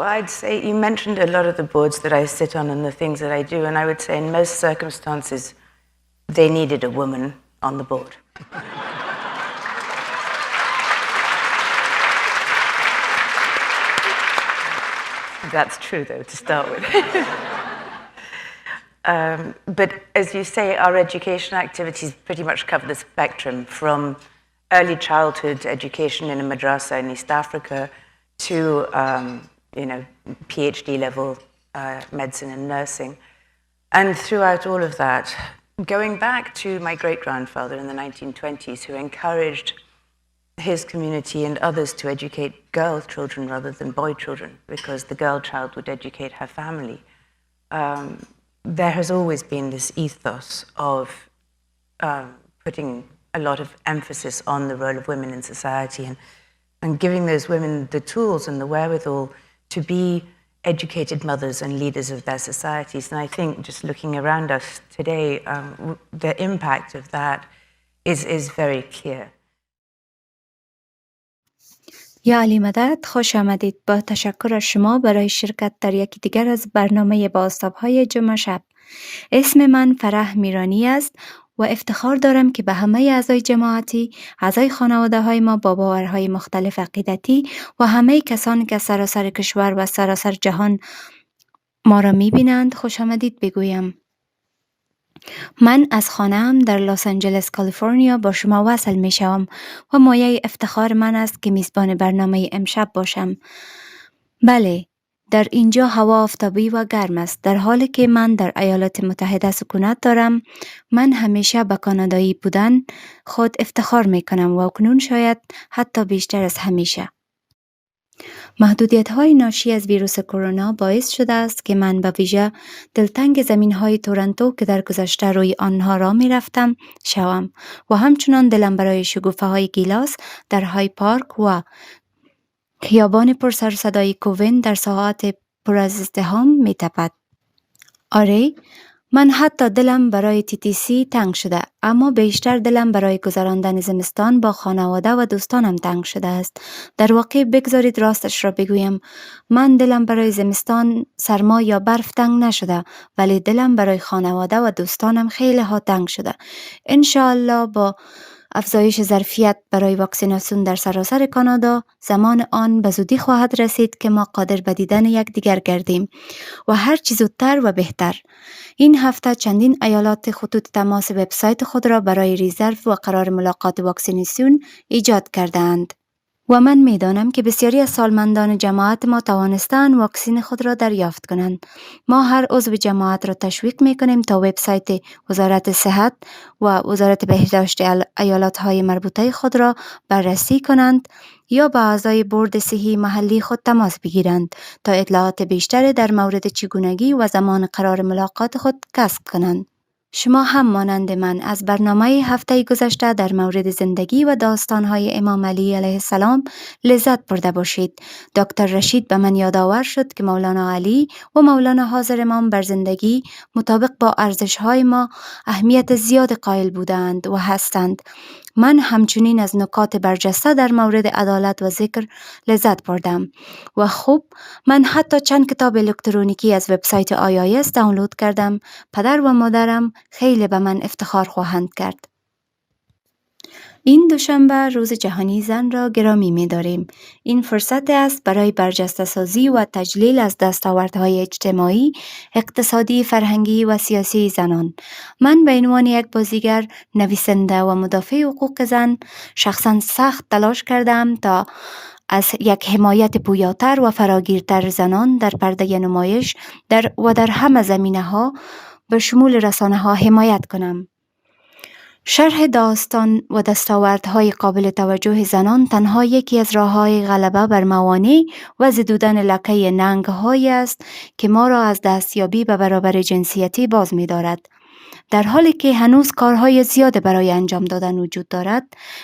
I'd say you mentioned a lot of the boards that I sit on and the things that I do, and I would say in most circumstances, they needed a woman on the board. That's true, though, to start with. But as you say, our education activities pretty much cover the spectrum from early childhood education in a madrasa in East Africa to, PhD level medicine and nursing. And throughout all of that, going back to my great-grandfather in the 1920s, who encouraged his community and others to educate girl children rather than boy children, because the girl child would educate her family. There has always been this ethos of putting a lot of emphasis on the role of women in society and giving those women the tools and the wherewithal to be educated mothers and leaders of their societies. And I think just looking around us today, the impact of that is very clear. یا علی مدد، خوش آمدید. با تشکر از شما برای شرکت در یکی دیگر از برنامه بازتاب‌های جمعه شب. اسم من فرح میرانی است و افتخار دارم که به همه اعضای جماعتی، اعضای خانواده های ما با باورهای مختلف عقیدتی و همه کسانی که سراسر کشور و سراسر جهان ما را می‌بینند خوش آمدید بگویم. من از خانه‌ام در لس آنجلس کالیفرنیا با شما وصل می شوم و مایه افتخار من است که میزبان برنامه امشب باشم. بله، در اینجا هوا آفتابی و گرم است. در حالی که من در ایالات متحده سکونت دارم، من همیشه به کانادایی بودن خود افتخار می کنم و اکنون شاید حتی بیشتر از همیشه. محدودیت‌های ناشی از ویروس کرونا باعث شده است که من به ویژه دلتنگ زمین‌های تورنتو که در گذشته روی آنها را می‌رفتم شوم و همچنان دلم برای شکوفه‌های گیلاس در های پارک و خیابان پر سر و صدای کوین در ساعات پر از ازدحام می‌تپد. آره، من حتی دلم برای TTC تنگ شده، اما بیشتر دلم برای گذراندن زمستان با خانواده و دوستانم تنگ شده است. در واقع بگذارید راستش را بگویم، من دلم برای زمستان، سرما یا برف تنگ نشده، ولی دلم برای خانواده و دوستانم خیلی ها تنگ شده. انشاءالله با افزایش ظرفیت برای واکسیناسیون در سراسر کانادا، زمان آن به زودی خواهد رسید که ما قادر به دیدن یکدیگر گردیم و هر چیز زودتر و بهتر. این هفته چندین ایالات خطوط تماس وبسایت خود را برای ریزرو و قرار ملاقات واکسیناسیون ایجاد کردند. و من می‌دانم که بسیاری از سالمندان جماعت ما توانستند واکسن خود را دریافت کنند. ما هر عضو جماعت را تشویق می‌کنیم تا وبسایت وزارت صحت و وزارت بهداشت ایالات‌های مربوطه خود را بررسی کنند یا با اعضای بورد صحی محلی خود تماس بگیرند تا اطلاعات بیشتری در مورد چگونگی و زمان قرار ملاقات خود کسب کنند. شما هم مانند من از برنامه هفته گذشته در مورد زندگی و داستان‌های امام علی علیه السلام لذت برده باشید. دکتر رشید به من یادآور شد که مولانا علی و مولانا حاضر امام بر زندگی مطابق با ارزش‌های ما اهمیت زیاد قائل بودند و هستند. من همچنین از نکات برجسته در مورد عدالت و ذکر لذت بردم و خب من حتی چند کتاب الکترونیکی از وبسایت IIS دانلود کردم. پدر و مادرم خیلی به من افتخار خواهند کرد. این دوشنبه روز جهانی زن را گرامی می داریم. این فرصت است برای برجسته سازی و تجلیل از دستاوردهای اجتماعی، اقتصادی، فرهنگی و سیاسی زنان. من به عنوان یک بازیگر، نویسنده و مدافع حقوق زن شخصا سخت تلاش کردم تا از یک حمایت پویاتر و فراگیرتر زنان در پرده نمایش در همه زمینه‌ها به شمول رسانه‌ها حمایت کنم. شرح داستان و دستاوردهای قابل توجه زنان تنها یکی از راه‌های غلبه بر موانع و زدودن لکه ننگ‌هایی است که ما را از دستیابی به برابر جنسیتی باز می‌دارد. در حالی که هنوز کارهای زیاد برای انجام دادن وجود دارد،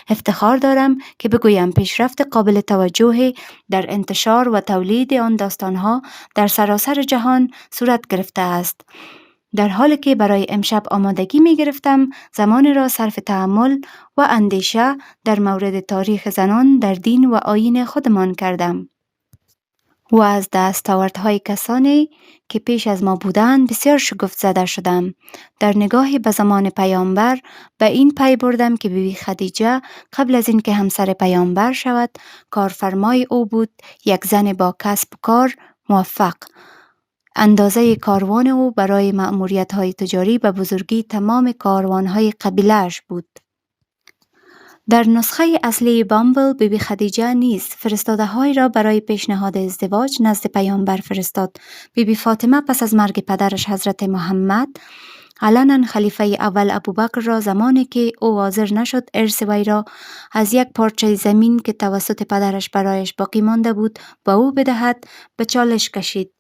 افتخار دارم که بگویم پیشرفت قابل توجه در انتشار و تولید آن داستانها در سراسر جهان صورت گرفته است. در حالی که برای امشب آمادگی می گرفتم، زمان را صرف تأمل و اندیشه در مورد تاریخ زنان در دین و آیین خودمان کردم. و از دستاوردهای کسانی که پیش از ما بودند بسیار شگفت زده شدم. در نگاهی به زمان پیامبر به این پی بردم که بیبی خدیجه قبل از اینکه همسر پیامبر شود کارفرمای او بود، یک زن با کسب کار موفق. اندازه کاروان او برای مأموریت‌های تجاری به بزرگی تمام کاروان‌های قبیله‌اش بود. در نسخه اصلی بامبل بیبی خدیجه نیز فرستاده‌های را برای پیشنهاد ازدواج نزد پیامبر فرستاد. بیبی فاطمه پس از مرگ پدرش حضرت محمد علنا خلیفه اول ابوبکر را زمانی که او حاضر نشد ارث وی را از یک پارچه زمین که توسط پدرش برایش باقی مانده بود به او بدهد به چالش کشید.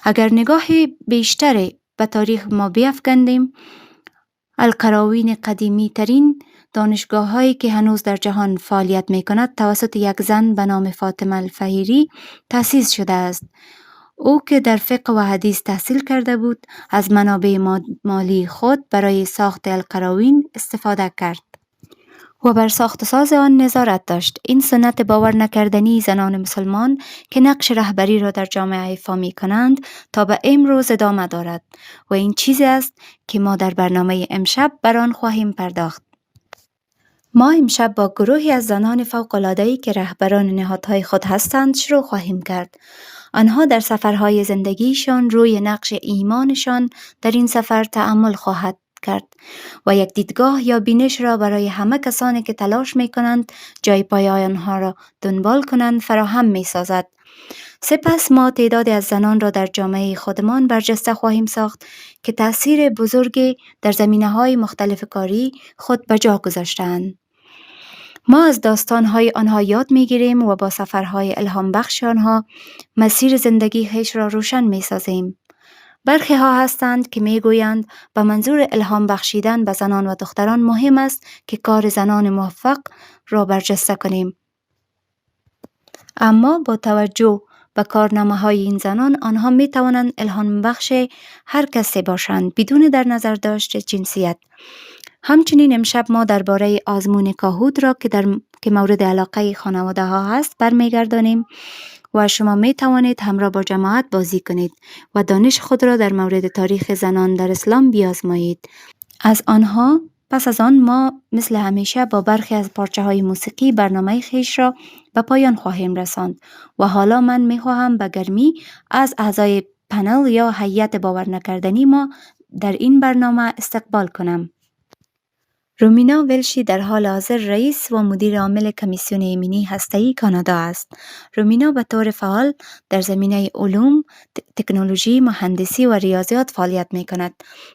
اگر نگاهی بیشتری به تاریخ ما بیفکندیم، القراوین قدیمی ترین دانشگاه هایی که هنوز در جهان فعالیت می کند توسط یک زن به نام فاطمه الفهیری تأسیس شده است. او که در فقه و حدیث تحصیل کرده بود از منابع مالی خود برای ساخت القراوین استفاده کرد و بر ساخت ساز آن نظارت داشت. این سنت باور نکردنی زنان مسلمان که نقش رهبری را در جامعه ایفا می کنند تا به امروز ادامه دارد و این چیزی است که ما در برنامه امشب بر آن خواهیم پرداخت. ما امشب با گروهی از زنان فوق‌العاده‌ای که رهبران نهادهای خود هستند شروع خواهیم کرد. آنها در سفرهای زندگیشان روی نقش ایمانشان در این سفر تأمل خواهد کرد و یک دیدگاه یا بینش را برای همه کسانی که تلاش می کنند جای پای آنها را دنبال کنند فراهم می سازد. سپس ما تعدادی از زنان را در جامعه خودمان برجسته خواهیم ساخت که تأثیر بزرگی در زمینه‌های مختلف کاری خود به جا گذاشته‌اند. ما از داستان‌های آنها یاد می‌گیریم و با سفرهای الهام بخش آنها مسیر زندگی خیش را روشن می‌سازیم. برخی ها هستند که میگویند به منظور الهام بخشیدن به زنان و دختران مهم است که کار زنان موفق را برجسته کنیم. اما با توجه به کارنامه‌های این زنان آنها می توانند الهام بخش هر کسی باشند بدون در نظر داشت جنسیت. همچنین امشب ما درباره آزمون کاهود را که مورد علاقه خانواده ها هست برمیگردانیم و شما می توانید همراه با جماعت بازی کنید و دانش خود را در مورد تاریخ زنان در اسلام بیازمایید. پس از آن ما مثل همیشه با برخی از پارچه های موسیقی برنامه خیش را به پایان خواهیم رساند و حالا من می خواهم به گرمی از اعضای پنل یا هیئت باور نکردنی ما در این برنامه استقبال کنم. رومینا ولشی در حال حاضر رئیس و مدیر عامل کمیسیون ایمنی هسته‌ای کانادا است. رومینا به طور فعال در زمینه علوم، تکنولوژی، مهندسی و ریاضیات فعالیت می کند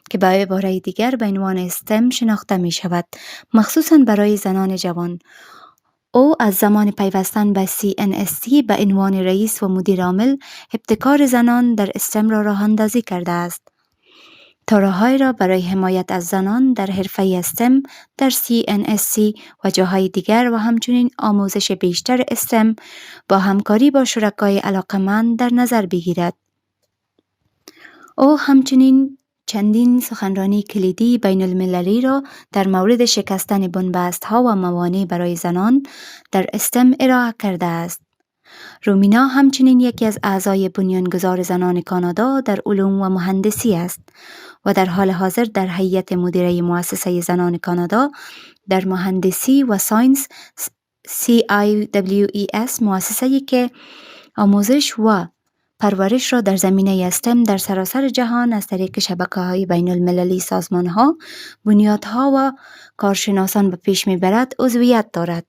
که به عبارت دیگر به عنوان استم شناخته می شود، مخصوصاً برای زنان جوان. او از زمان پیوستن به CNST به عنوان رئیس و مدیر عامل ابتکار زنان در استم را راه اندازی کرده است. تا راه‌هایی را برای حمایت از زنان در حرفه استم در CNSC و جاهای دیگر و همچنین آموزش بیشتر استم با همکاری با شرکای علاقمند در نظر بگیرد. او همچنین چندین سخنرانی کلیدی بین المللی را در مورد شکستن بن‌بست‌ها و موانع برای زنان در استم ارائه کرده است. رومینا همچنین یکی از اعضای بنیانگذار زنان کانادا در علوم و مهندسی است و در حال حاضر در هیئت مدیره مؤسسه زنان کانادا در مهندسی و ساینس CIWES، مؤسسه‌ای که آموزش و پرورش را در زمینه استم در سراسر جهان از طریق شبکه‌های بین المللی، سازمان‌ها، بنیادها و کارشناسان به پیش می‌برد عضویت دارد.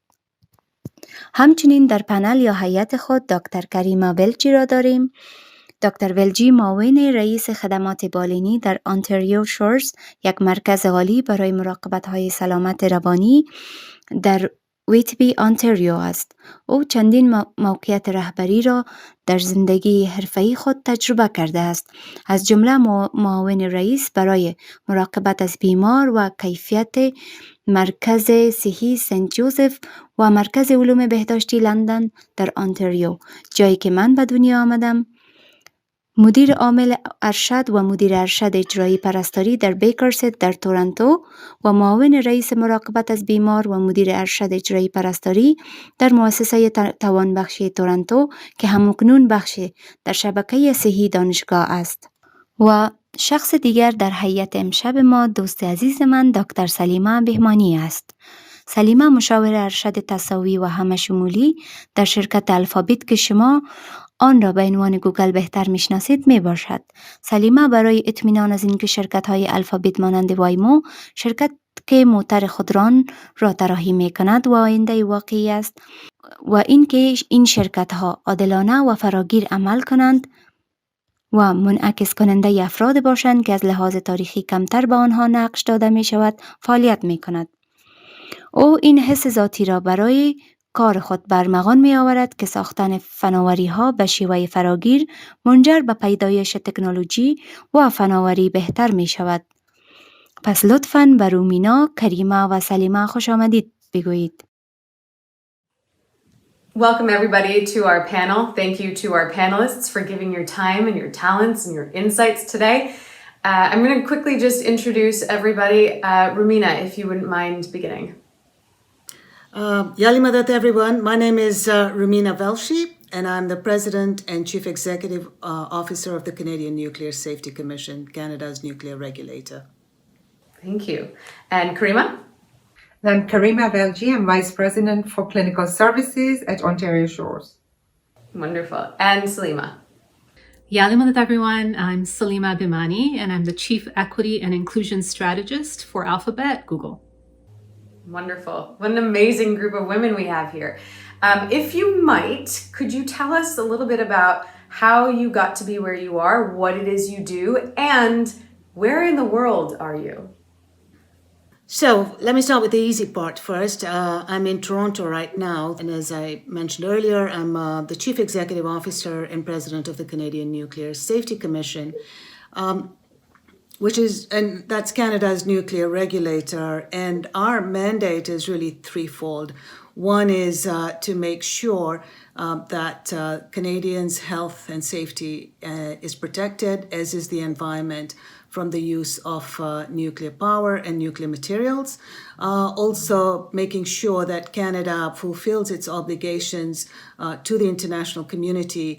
همچنین در پنل یا هیئت خود دکتر کریما ولجی را داریم. دکتر ولجی معاون رئیس خدمات بالینی در آنتاریو شورز، یک مرکز عالی برای مراقبت‌های سلامت روانی در ویتبی آنتاریو است. او چندین موقعیت رهبری را در زندگی حرفه‌ای خود تجربه کرده است، از جمله معاون رئیس برای مراقبت از بیمار و کیفیت مرکز صحی سنت جوزف و مرکز علوم بهداشتی لندن در آنتاریو، جایی که من به دنیا آمدم. مدیر عامل ارشد و مدیر ارشد اجرایی پرستاری در بیکرست در تورنتو و معاون رئیس مراقبت از بیمار و مدیر ارشد اجرایی پرستاری در مؤسسه توانبخشی تورنتو که همکنون بخشی در شبکه صحی دانشگاه است. و شخص دیگر در هیئت امشب ما دوست عزیز من دکتر سلیمه بهمانی است. سلیمه مشاور ارشد تساوی و همشمولی در شرکت الفابت که شما آن را به عنوان گوگل بهتر میشناسید می باشد. سلیمه برای اطمینان از اینکه شرکت‌های الفابت مانند وایمو، شرکت که موتر خودران را طراحی می کند و آینده واقعی است و اینکه این شرکت‌ها عادلانه و فراگیر عمل کنند و منعکس کننده افراد باشند که از لحاظ تاریخی کمتر به آنها نقش داده می شود فعالیت می کند. او این حس ذاتی را برای کار خود برمغان می آورد که ساختن فناوری ها به شیوه فراگیر منجر به پیدایش تکنولوژی و فناوری بهتر می شود. پس لطفاً به رومینا، کریمه و سلیمه خوش آمدید بگویید. Welcome everybody to our panel. Thank you to our panelists for giving your time and your talents and your insights today. I'm going to quickly just introduce everybody. Rumina, if you wouldn't mind beginning. Yali Madat, everyone. My name is Rumina Velshi, and I'm the President and Chief Executive Officer of the Canadian Nuclear Safety Commission, Canada's nuclear regulator. Thank you. And Karima? I'm Karima Velji. I'm Vice President for Clinical Services at Ontario Shores. Wonderful. And Salima? Yalimadat, everyone. I'm Salima Bhimani, and I'm the Chief Equity and Inclusion Strategist for Alphabet Google. Wonderful. What an amazing group of women we have here. If you might, could you tell us a little bit about how you got to be where you are, what it is you do, and where in the world are you? So let me start with the easy part first. I'm in Toronto right now, and as I mentioned earlier, I'm the Chief Executive Officer and President of the Canadian Nuclear Safety Commission, and that's Canada's nuclear regulator. And our mandate is really threefold. One is to make sure that Canadians' health and safety is protected, as is the environment, from the use of nuclear power and nuclear materials. Also making sure that Canada fulfills its obligations to the international community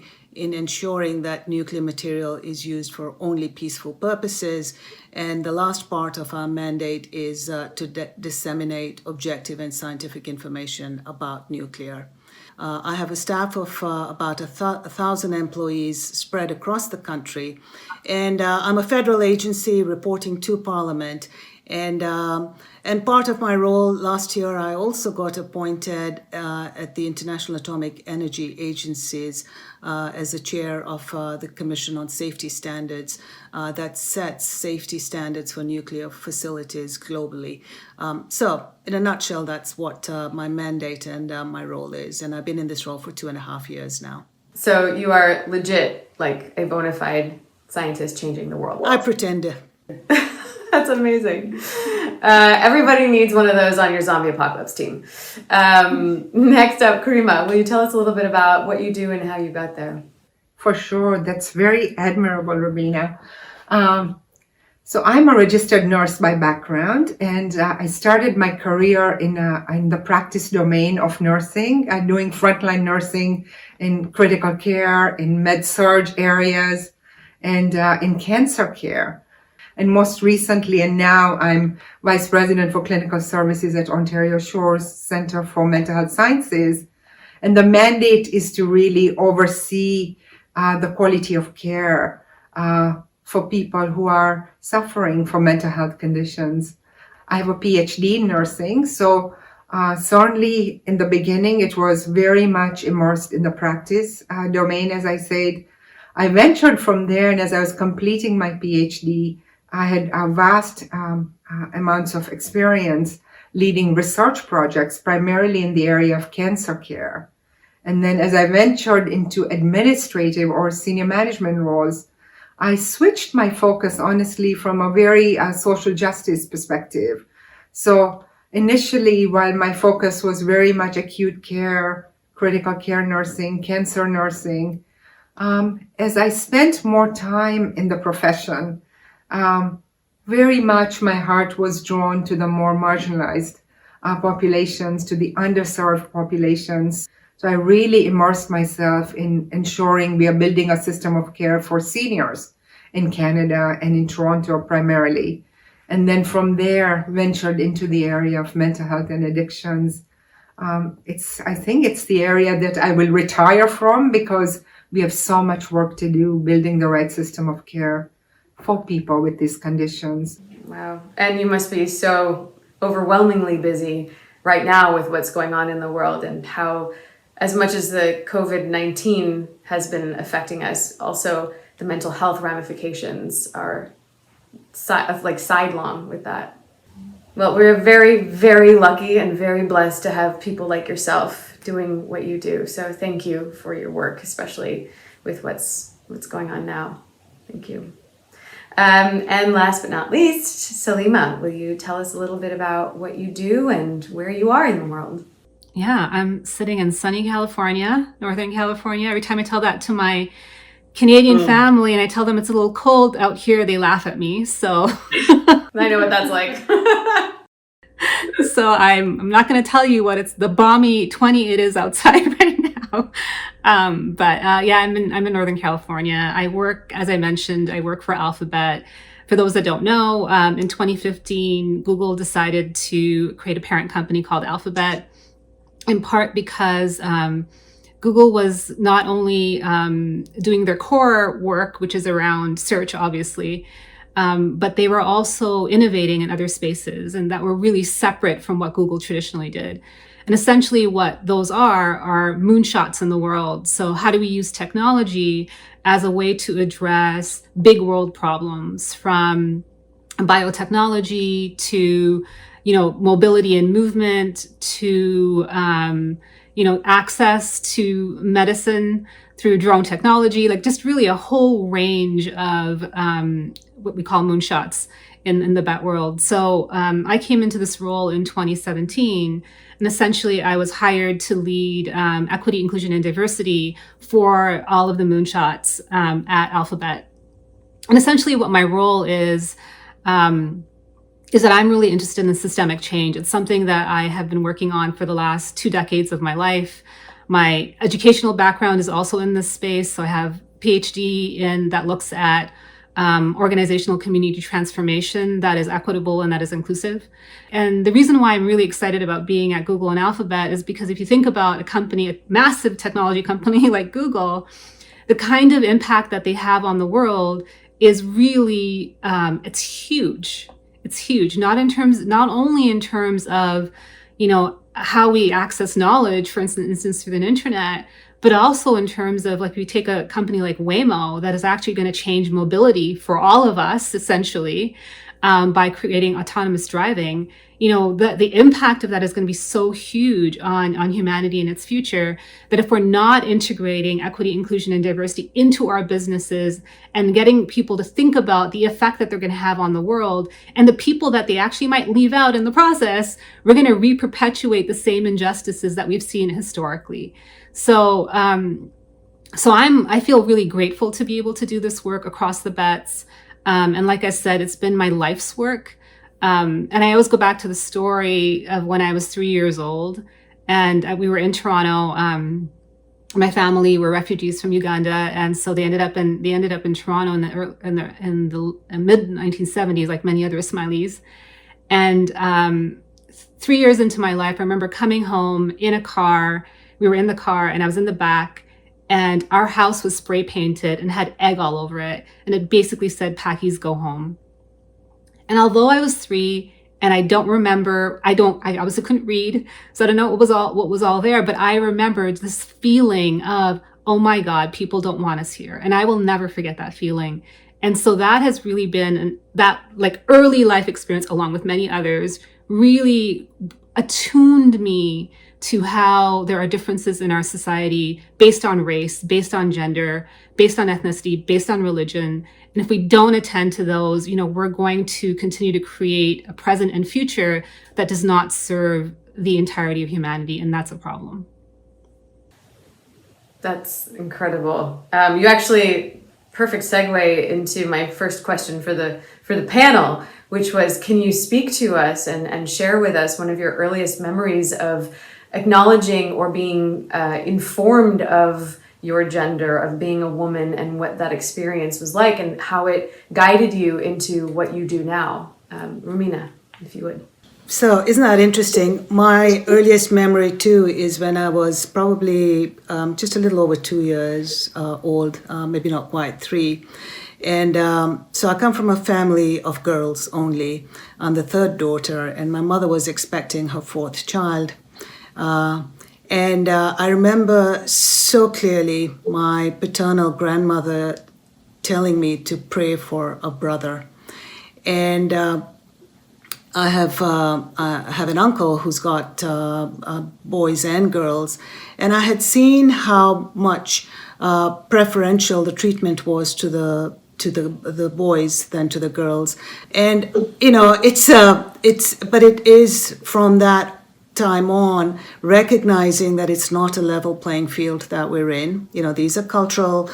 in ensuring that nuclear material is used for only peaceful purposes. And the last part of our mandate is to disseminate objective and scientific information about nuclear. I have a staff of about 1,000 employees spread across the country. And I'm a federal agency reporting to Parliament. And part of my role last year, I also got appointed at the International Atomic Energy Agencies as the chair of the Commission on Safety Standards that sets safety standards for nuclear facilities globally. So in a nutshell, that's what my mandate and my role is. And I've been in this role for 2.5 years now. So you are legit, like a bona fide scientist changing the world. I pretend to. That's amazing. Everybody needs one of those on your zombie apocalypse team. Next up, Karima, will you tell us a little bit about what you do and how you got there? For sure. That's very admirable, Rumina. So I'm a registered nurse by background, and I started my career in the practice domain of nursing, doing frontline nursing in critical care, in med-surg areas, and in cancer care. And most recently, and now I'm Vice President for Clinical Services at Ontario Shores Center for Mental Health Sciences. And the mandate is to really oversee the quality of care for people who are suffering from mental health conditions. I have a PhD in nursing, so certainly in the beginning, it was very much immersed in the practice domain, as I said. I ventured from there, and as I was completing my PhD, I had vast amounts of experience leading research projects, primarily in the area of cancer care. And then as I ventured into administrative or senior management roles, I switched my focus, honestly, from a very social justice perspective. So initially, while my focus was very much acute care, critical care nursing, cancer nursing, As I spent more time in the profession, very much my heart was drawn to the more marginalized populations, to the underserved populations. So I really immersed myself in ensuring we are building a system of care for seniors in Canada and in Toronto primarily. And then from there, ventured into the area of mental health and addictions. I think it's the area that I will retire from because we have so much work to do building the right system of care for people with these conditions. Wow. And you must be so overwhelmingly busy right now with what's going on in the world, and how, as much as the COVID-19 has been affecting us, also the mental health ramifications are sidelong with that. Well, we're very, very lucky and very blessed to have people like yourself doing what you do. So thank you for your work, especially with what's going on now. Thank you. And last but not least, Salima, will you tell us a little bit about what you do and where you are in the world? Yeah, I'm sitting in sunny California, Northern California. Every time I tell that to my Canadian family and I tell them it's a little cold out here, they laugh at me. So I know what that's like. So I'm not going to tell you what it's the balmy 20 it is outside right now. Yeah, I'm in Northern California. I work, as I mentioned, I work for Alphabet. For those that don't know, in 2015, Google decided to create a parent company called Alphabet, in part because Google was not only doing their core work, which is around search, obviously, but they were also innovating in other spaces and that were really separate from what Google traditionally did. And essentially what those are moonshots in the world. So how do we use technology as a way to address big world problems, from biotechnology to, mobility and movement to, access to medicine through drone technology, like just really a whole range of what we call moonshots in the bat world. So I came into this role in 2017, and essentially I was hired to lead equity, inclusion, and diversity for all of the moonshots at Alphabet. And essentially what my role is that I'm really interested in systemic change. It's something that I have been working on for the last 2 decades of my life. My educational background is also in this space. So I have a PhD that looks at organizational community transformation that is equitable and that is inclusive. And the reason why I'm really excited about being at Google and Alphabet is because if you think about a massive technology company like Google, the kind of impact that they have on the world is really, it's huge. It's huge, not only in terms of, how we access knowledge, for instance, through the internet, but also in terms of, like, we take a company like Waymo that is actually going to change mobility for all of us, essentially, by creating autonomous driving. The impact of that is going to be so huge on humanity and its future that if we're not integrating equity, inclusion, and diversity into our businesses and getting people to think about the effect that they're going to have on the world and the people that they actually might leave out in the process, we're going to re-perpetuate the same injustices that we've seen historically. So I feel really grateful to be able to do this work across the bets. And like I said, it's been my life's work. And I always go back to the story of when I was 3 years old and we were in Toronto. My family were refugees from Uganda. And so they ended up in Toronto in the mid 1970s, like many other Ismailis. And 3 years into my life, I remember coming home in a car. We were in the car and I was in the back, and our house was spray painted and had egg all over it. And it basically said, "Pakis, go home." And although I was 3 and I don't remember, I obviously couldn't read, so I don't know what was all there, but I remembered this feeling of, oh my God, people don't want us here. And I will never forget that feeling. And so that has really been, that like early life experience, along with many others, really attuned me to how there are differences in our society based on race, based on gender, based on ethnicity, based on religion. And if we don't attend to those, we're going to continue to create a present and future that does not serve the entirety of humanity, and that's a problem. That's incredible. You actually perfect segue into my first question for the panel, which was, can you speak to us and share with us one of your earliest memories of acknowledging or being informed of your gender, of being a woman, and what that experience was like and how it guided you into what you do now? Rumina, if you would. So, isn't that interesting? My earliest memory, too, is when I was probably just a little over 2 years old, maybe not quite 3. And so I come from a family of girls only. I'm the third daughter, and my mother was expecting her fourth child. And I remember so clearly my paternal grandmother telling me to pray for a brother. And I have an uncle who's got boys and girls, and I had seen how much preferential the treatment was to the boys than to the girls. And you know, but it is from that time on recognizing that it's not a level playing field that we're in. You know, these are cultural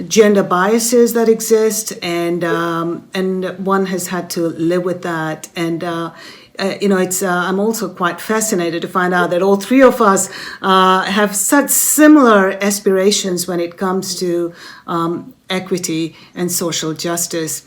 gender biases that exist, and one has had to live with that. And you know, it's I'm also quite fascinated to find out that all three of us have such similar aspirations when it comes to equity and social justice.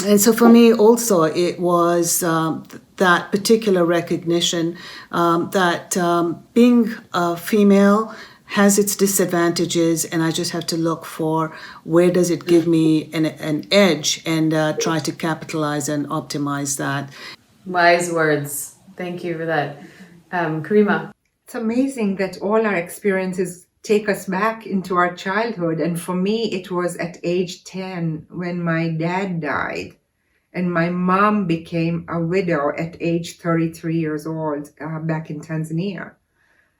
And so for me also, it was that particular recognition that being a female has its disadvantages, and I just have to look for where does it give me an edge, and try to capitalize and optimize that. Wise words. Thank you for that. Karima. It's amazing that all our experiences take us back into our childhood. And for me, it was at age 10 when my dad died and my mom became a widow at age 33 years old back in Tanzania.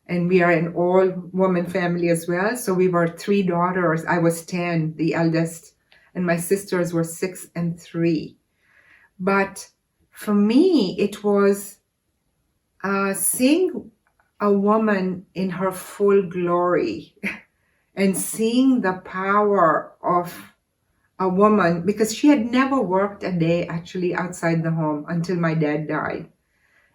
And we are an all-woman family as well. So we were 3 daughters. I was 10, the eldest, and my sisters were 6 and 3. But for me, it was seeing a woman in her full glory and seeing the power of a woman, because she had never worked a day actually outside the home until my dad died.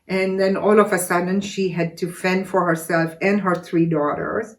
And then all of a sudden she had to fend for herself and her 3 daughters.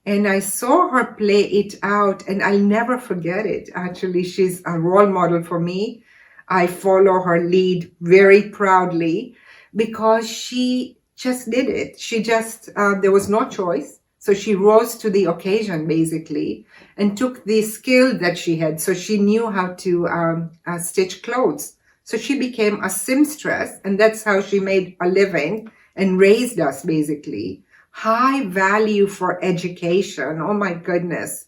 And I saw her play it out, and I'll never forget it. Actually, she's a role model for me. I follow her lead very proudly because she just did it. She just, there was no choice. So she rose to the occasion, basically, and took the skill that she had. So she knew how to stitch clothes. So she became a seamstress, and that's how she made a living and raised us, basically. High value for education. Oh, my goodness.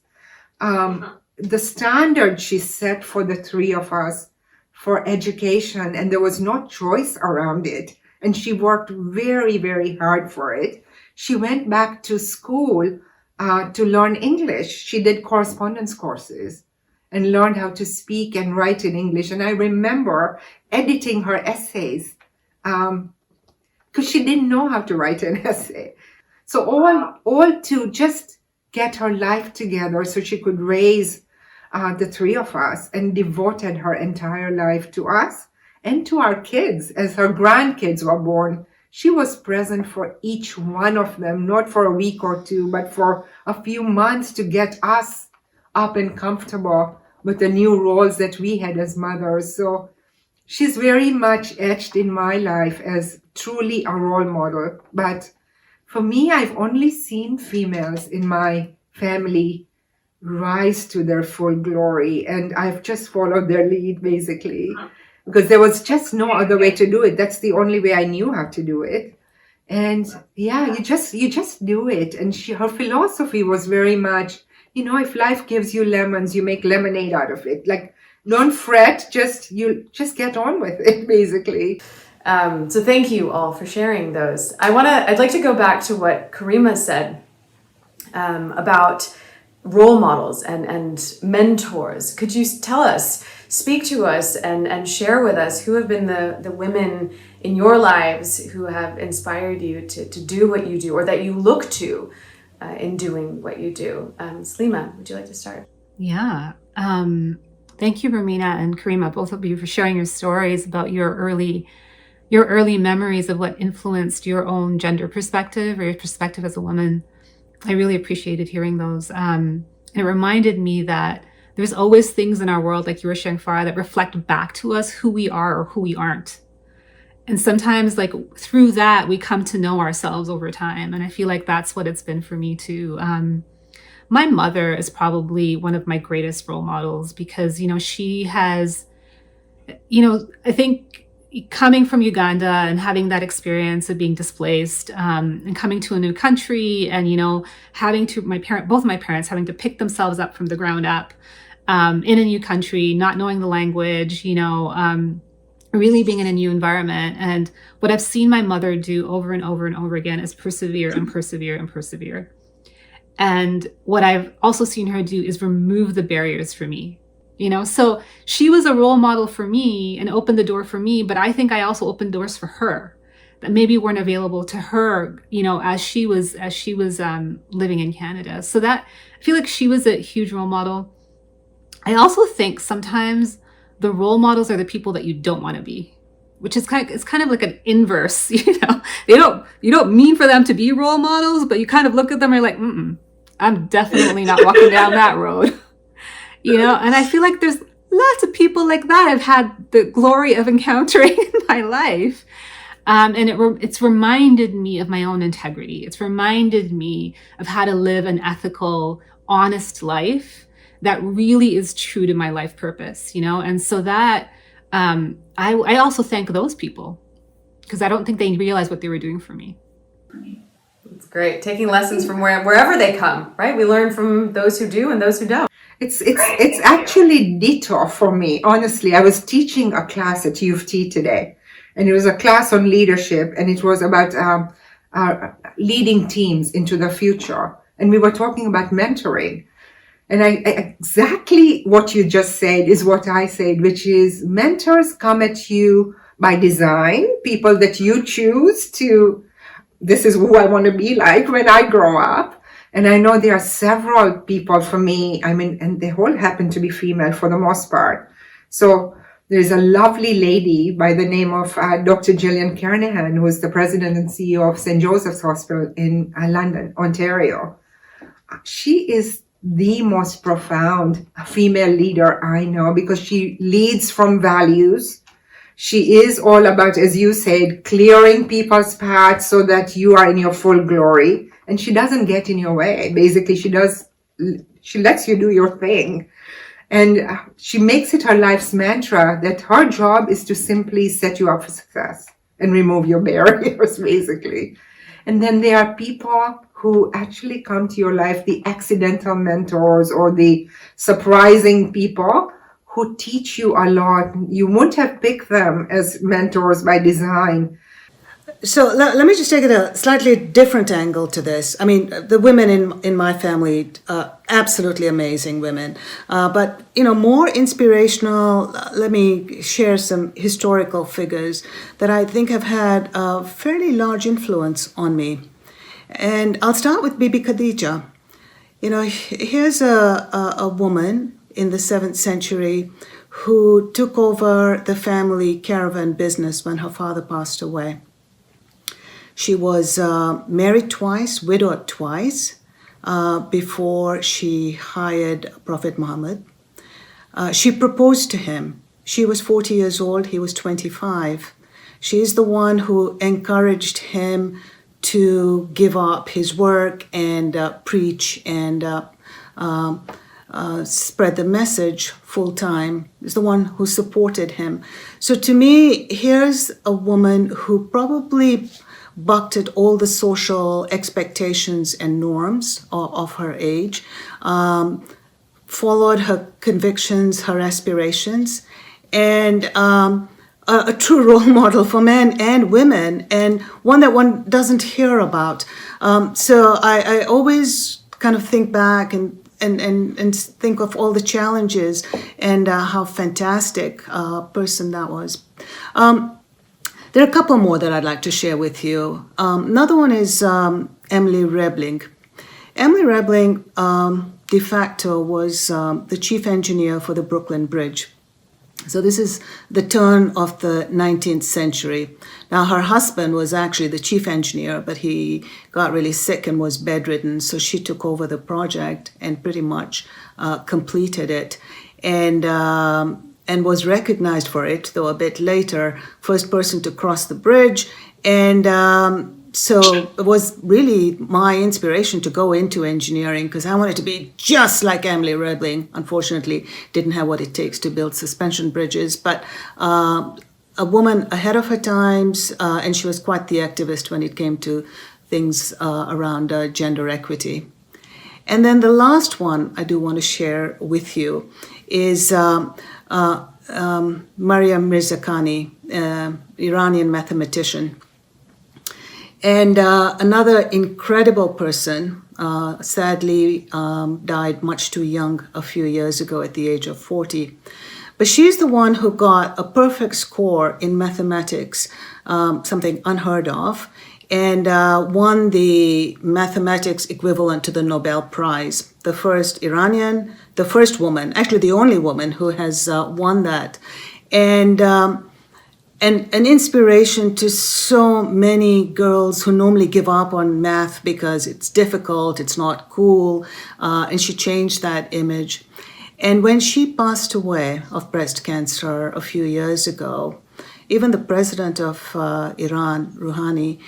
The standard she set for the 3 of us for education, and there was no choice around it. And she worked very, very hard for it. She went back to school to learn English. She did correspondence courses and learned how to speak and write in English. And I remember editing her essays because she didn't know how to write an essay. So all to just get her life together so she could raise the 3 of us, and devoted her entire life to us and to our kids. As her grandkids were born, she was present for each one of them, not for a week or 2, but for a few months to get us up and comfortable with the new roles that we had as mothers. So she's very much etched in my life as truly a role model. But for me, I've only seen females in my family rise to their full glory, and I've just followed their lead, basically, because there was just no other way to do it. That's the only way I knew how to do it. And yeah, you just do it. And her philosophy was very much, you know, if life gives you lemons, you make lemonade out of it. Like, don't fret, just get on with it, basically. So thank you all for sharing those. I'd like to go back to what Karima said about role models and mentors. Could you speak to us and share with us who have been the women in your lives who have inspired you to do what you do, or that you look to in doing what you do. Salima, would you like to start? Yeah. Thank you, Rumina and Karima, both of you, for sharing your stories about your early memories of what influenced your own gender perspective or your perspective as a woman. I really appreciated hearing those. It reminded me that there's always things in our world, like you were sharing, Farah, that reflect back to us who we are or who we aren't. And sometimes, like, through that, we come to know ourselves over time. And I feel like that's what it's been for me too. My mother is probably one of my greatest role models because, she has, I think coming from Uganda and having that experience of being displaced, and coming to a new country and, both of my parents having to pick themselves up from the ground up, in a new country, not knowing the language, really being in a new environment. And what I've seen my mother do over and over and over again is persevere and persevere and persevere. And what I've also seen her do is remove the barriers for me, So she was a role model for me and opened the door for me, but I think I also opened doors for her that maybe weren't available to her, as she was living in Canada. So that, I feel like she was a huge role model. I also think sometimes the role models are the people that you don't want to be, which is kind of like an inverse, you don't mean for them to be role models, but you kind of look at them and you're like, I'm definitely not walking down that road, and I feel like there's lots of people like that I've had the glory of encountering in my life. And it's reminded me of my own integrity. It's reminded me of how to live an ethical, honest life that really is true to my life purpose, And so that, I also thank those people because I don't think they realized what they were doing for me. That's great. Taking lessons from wherever they come, right? We learn from those who do and those who don't. It's actually ditto for me. Honestly, I was teaching a class at U of T today, and it was a class on leadership, and it was about leading teams into the future. And we were talking about mentoring. And I exactly what you just said is what I said, which is mentors come at you by design, people that you choose to, this is who I want to be like when I grow up. And I know there are several people for me, and they all happen to be female for the most part. So there's a lovely lady by the name of Dr. Gillian Kernahan, who is the president and CEO of St. Joseph's Hospital in London, Ontario. She is the most profound female leader I know because she leads from values. She is all about, as you said, clearing people's paths so that you are in your full glory. And she doesn't get in your way. Basically, she lets you do your thing. And she makes it her life's mantra that her job is to simply set you up for success and remove your barriers, basically. And then there are people who actually come to your life, the accidental mentors or the surprising people who teach you a lot. You wouldn't have picked them as mentors by design. So let me just take it a slightly different angle to this. I mean, the women in my family, absolutely amazing women. But, more inspirational, let me share some historical figures that I think have had a fairly large influence on me. And I'll start with Bibi Khadija. Here's a woman in the 7th century who took over the family caravan business when her father passed away. She was married twice, widowed twice, before she hired Prophet Muhammad. She proposed to him. She was 40 years old, he was 25. She is the one who encouraged him to give up his work and preach and spread the message full time. Is the one who supported him. So to me, here's a woman who probably bucked at all the social expectations and norms of her age, followed her convictions, her aspirations, and a true role model for men and women, and one that one doesn't hear about. So I always kind of think back and think of all the challenges and how fantastic a person that was. There are a couple more that I'd like to share with you. Another one is Emily Rebling. Emily Rebling, de facto, was the chief engineer for the Brooklyn Bridge. So this is the turn of the 19th century. Now, her husband was actually the chief engineer, but he got really sick and was bedridden, so she took over the project and pretty much completed it. And was recognized for it, though a bit later, first person to cross the bridge. And so it was really my inspiration to go into engineering because I wanted to be just like Emily Rebling. Unfortunately, didn't have what it takes to build suspension bridges, but a woman ahead of her times, and she was quite the activist when it came to things around gender equity. And then the last one I do want to share with you is Maria Mirzakhani, Iranian mathematician. And another incredible person, sadly died much too young a few years ago at the age of 40. But she's the one who got a perfect score in mathematics, something unheard of, and won the mathematics equivalent to the Nobel Prize. The first Iranian, the first woman, actually the only woman who has won that. And an inspiration to so many girls who normally give up on math because it's difficult, it's not cool, and she changed that image. And when she passed away of breast cancer a few years ago, even the president of Iran, Rouhani,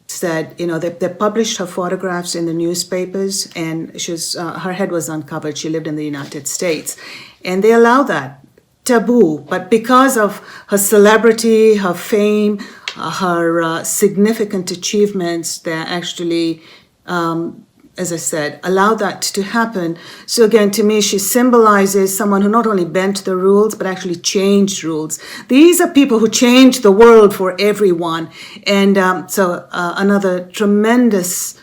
said, they published her photographs in the newspapers, and her head was uncovered. She lived in the United States, and they allow that. Taboo, but because of her celebrity, her fame, her significant achievements, they actually, as I said, allow that to happen. So again, to me, she symbolizes someone who not only bent the rules, but actually changed rules. These are people who changed the world for everyone. And so another tremendous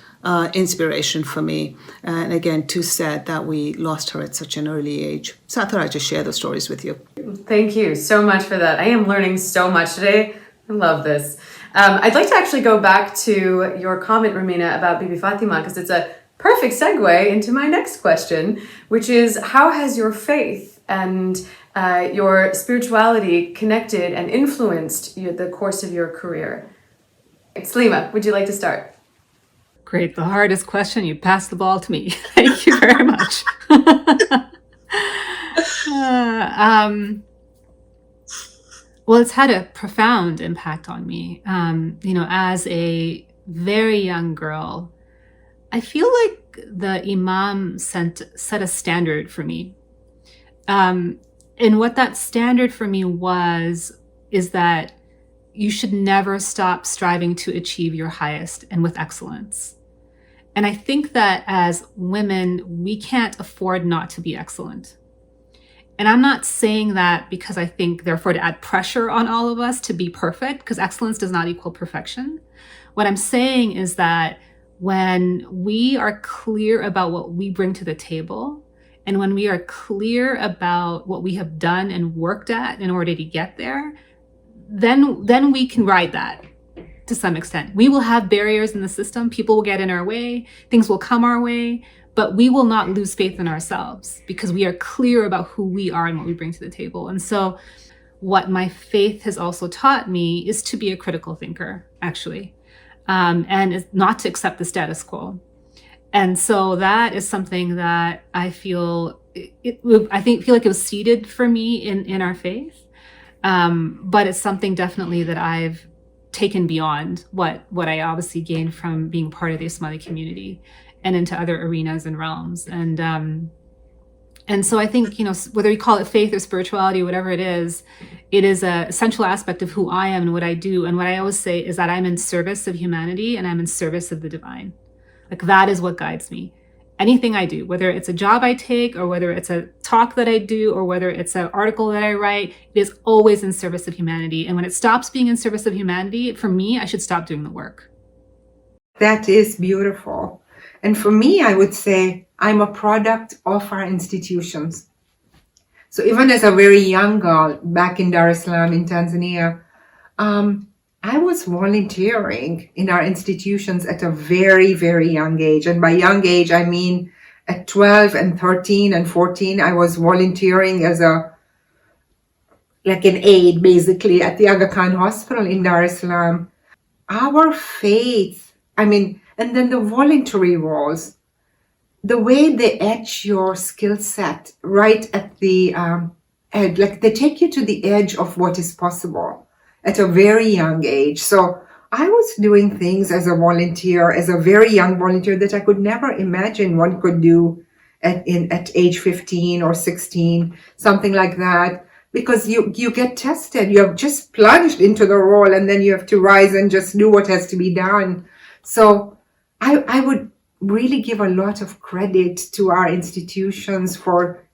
inspiration for me. And again, too sad that we lost her at such an early age. So I thought I'd just share those stories with you. Thank you so much for that. I am learning so much today. I love this. I'd like to actually go back to your comment, Rumina, about Bibi Fatima, because it's a perfect segue into my next question, which is how has your faith and your spirituality connected and influenced the course of your career? Salima, would you like to start? Great. The hardest question. You passed the ball to me. Thank you very much. Well, it's had a profound impact on me. As a very young girl, I feel like the Imam set a standard for me. And what that standard for me is that you should never stop striving to achieve your highest and with excellence. And I think that as women, we can't afford not to be excellent. And I'm not saying that because I think, therefore, to add pressure on all of us to be perfect, because excellence does not equal perfection. What I'm saying is that when we are clear about what we bring to the table, and when we are clear about what we have done and worked at in order to get there, then we can ride that to some extent. We will have barriers in the system. People will get in our way. Things will come our way. But we will not lose faith in ourselves because we are clear about who we are and what we bring to the table. And so what my faith has also taught me is to be a critical thinker, actually, and is not to accept the status quo. And so that is something that I feel like it was seeded for me in our faith. But it's something definitely that I've taken beyond what I obviously gained from being part of the Somali community and into other arenas and realms. And so I think, whether you call it faith or spirituality, whatever it is a essential aspect of who I am and what I do. And what I always say is that I'm in service of humanity and I'm in service of the divine. Like that is what guides me. Anything I do, whether it's a job I take or whether it's a talk that I do or whether it's an article that I write, it is always in service of humanity. And when it stops being in service of humanity, for me, I should stop doing the work. That is beautiful. And for me, I would say I'm a product of our institutions. So even as a very young girl back in Dar es Salaam in Tanzania, I was volunteering in our institutions at a very, very young age. And by young age, I mean at 12 and 13 and 14, I was volunteering as like an aide, basically, at the Aga Khan Hospital in Dar es Salaam. Our faith, and then the voluntary roles, the way they etch your skill set right at the edge, like they take you to the edge of what is possible at a very young age. So I was doing things as a volunteer, as a very young volunteer, that I could never imagine one could do at age 15 or 16, something like that. Because you get tested, you have just plunged into the role, and then you have to rise and just do what has to be done. So I would really give a lot of credit to our institutions for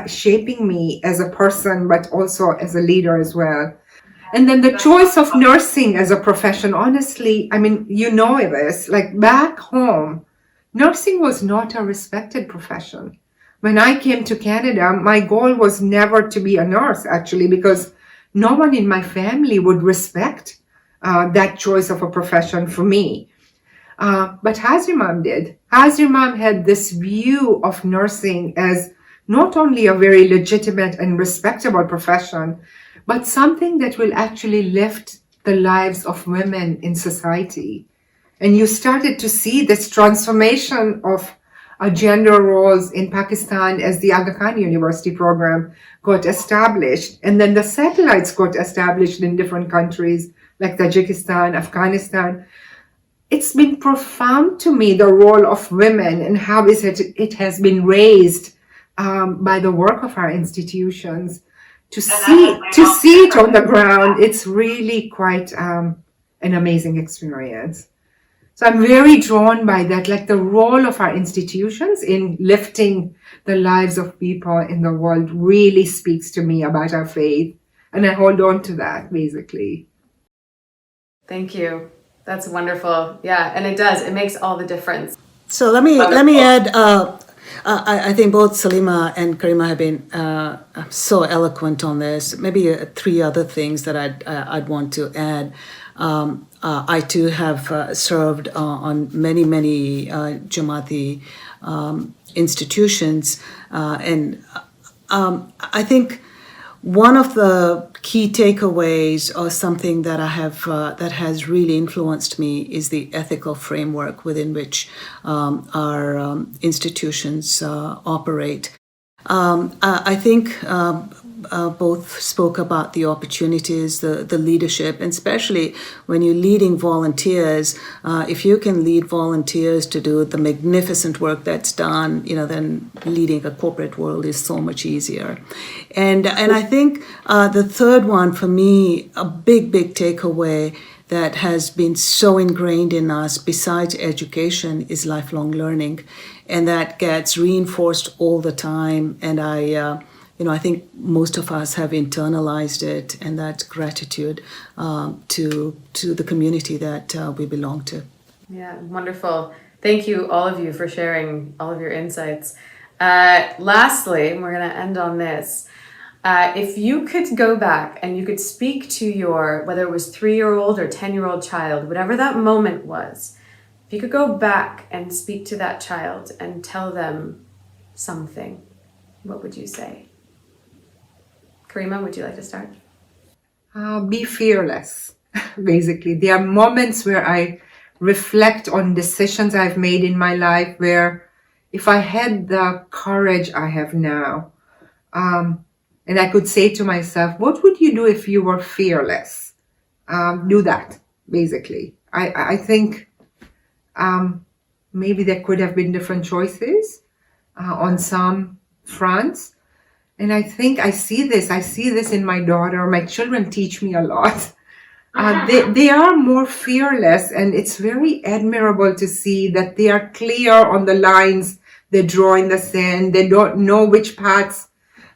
shaping me as a person, but also as a leader as well. And then the choice of nursing as a profession, honestly, you know this, like back home, nursing was not a respected profession. When I came to Canada, my goal was never to be a nurse, actually, because no one in my family would respect that choice of a profession for me. But Hazri Mom did. Hazri Mom had this view of nursing as not only a very legitimate and respectable profession, but something that will actually lift the lives of women in society. And you started to see this transformation of gender roles in Pakistan as the Aga Khan University program got established. And then the satellites got established in different countries like Tajikistan, Afghanistan. It's been profound to me, the role of women and how it has been raised by the work of our institutions. To see it on the ground, it's really quite an amazing experience. So I'm very drawn by that, like the role of our institutions in lifting the lives of people in the world really speaks to me about our faith. And I hold on to that, basically. Thank you. That's wonderful. Yeah, and it does. It makes all the difference. So let me add. I think both Salima and Karima have been so eloquent on this. Maybe three other things that I'd want to add. I too have served on many Jamaati institutions, and I think one of the key takeaways, or something that I have that has really influenced me, is the ethical framework within which our institutions operate. I think both spoke about the opportunities, the leadership, and especially when you're leading volunteers, if you can lead volunteers to do the magnificent work that's done, then leading a corporate world is so much easier. And I think the third one for me, a big takeaway that has been so ingrained in us, besides education, is lifelong learning. And that gets reinforced all the time. And I think most of us have internalized it, and that's gratitude to the community that we belong to. Yeah, wonderful. Thank you, all of you, for sharing all of your insights. Lastly, we're going to end on this. If you could go back and you could speak to your, whether it was 3-year-old or 10-year-old child, whatever that moment was, if you could go back and speak to that child and tell them something, what would you say? Karima, would you like to start? Be fearless, basically. There are moments where I reflect on decisions I've made in my life where if I had the courage I have now, and I could say to myself, what would you do if you were fearless? Do that, basically. I think maybe there could have been different choices on some fronts. And I think I see this in my daughter. My children teach me a lot. They are more fearless, and it's very admirable to see that they are clear on the lines they draw in the sand. They don't know which paths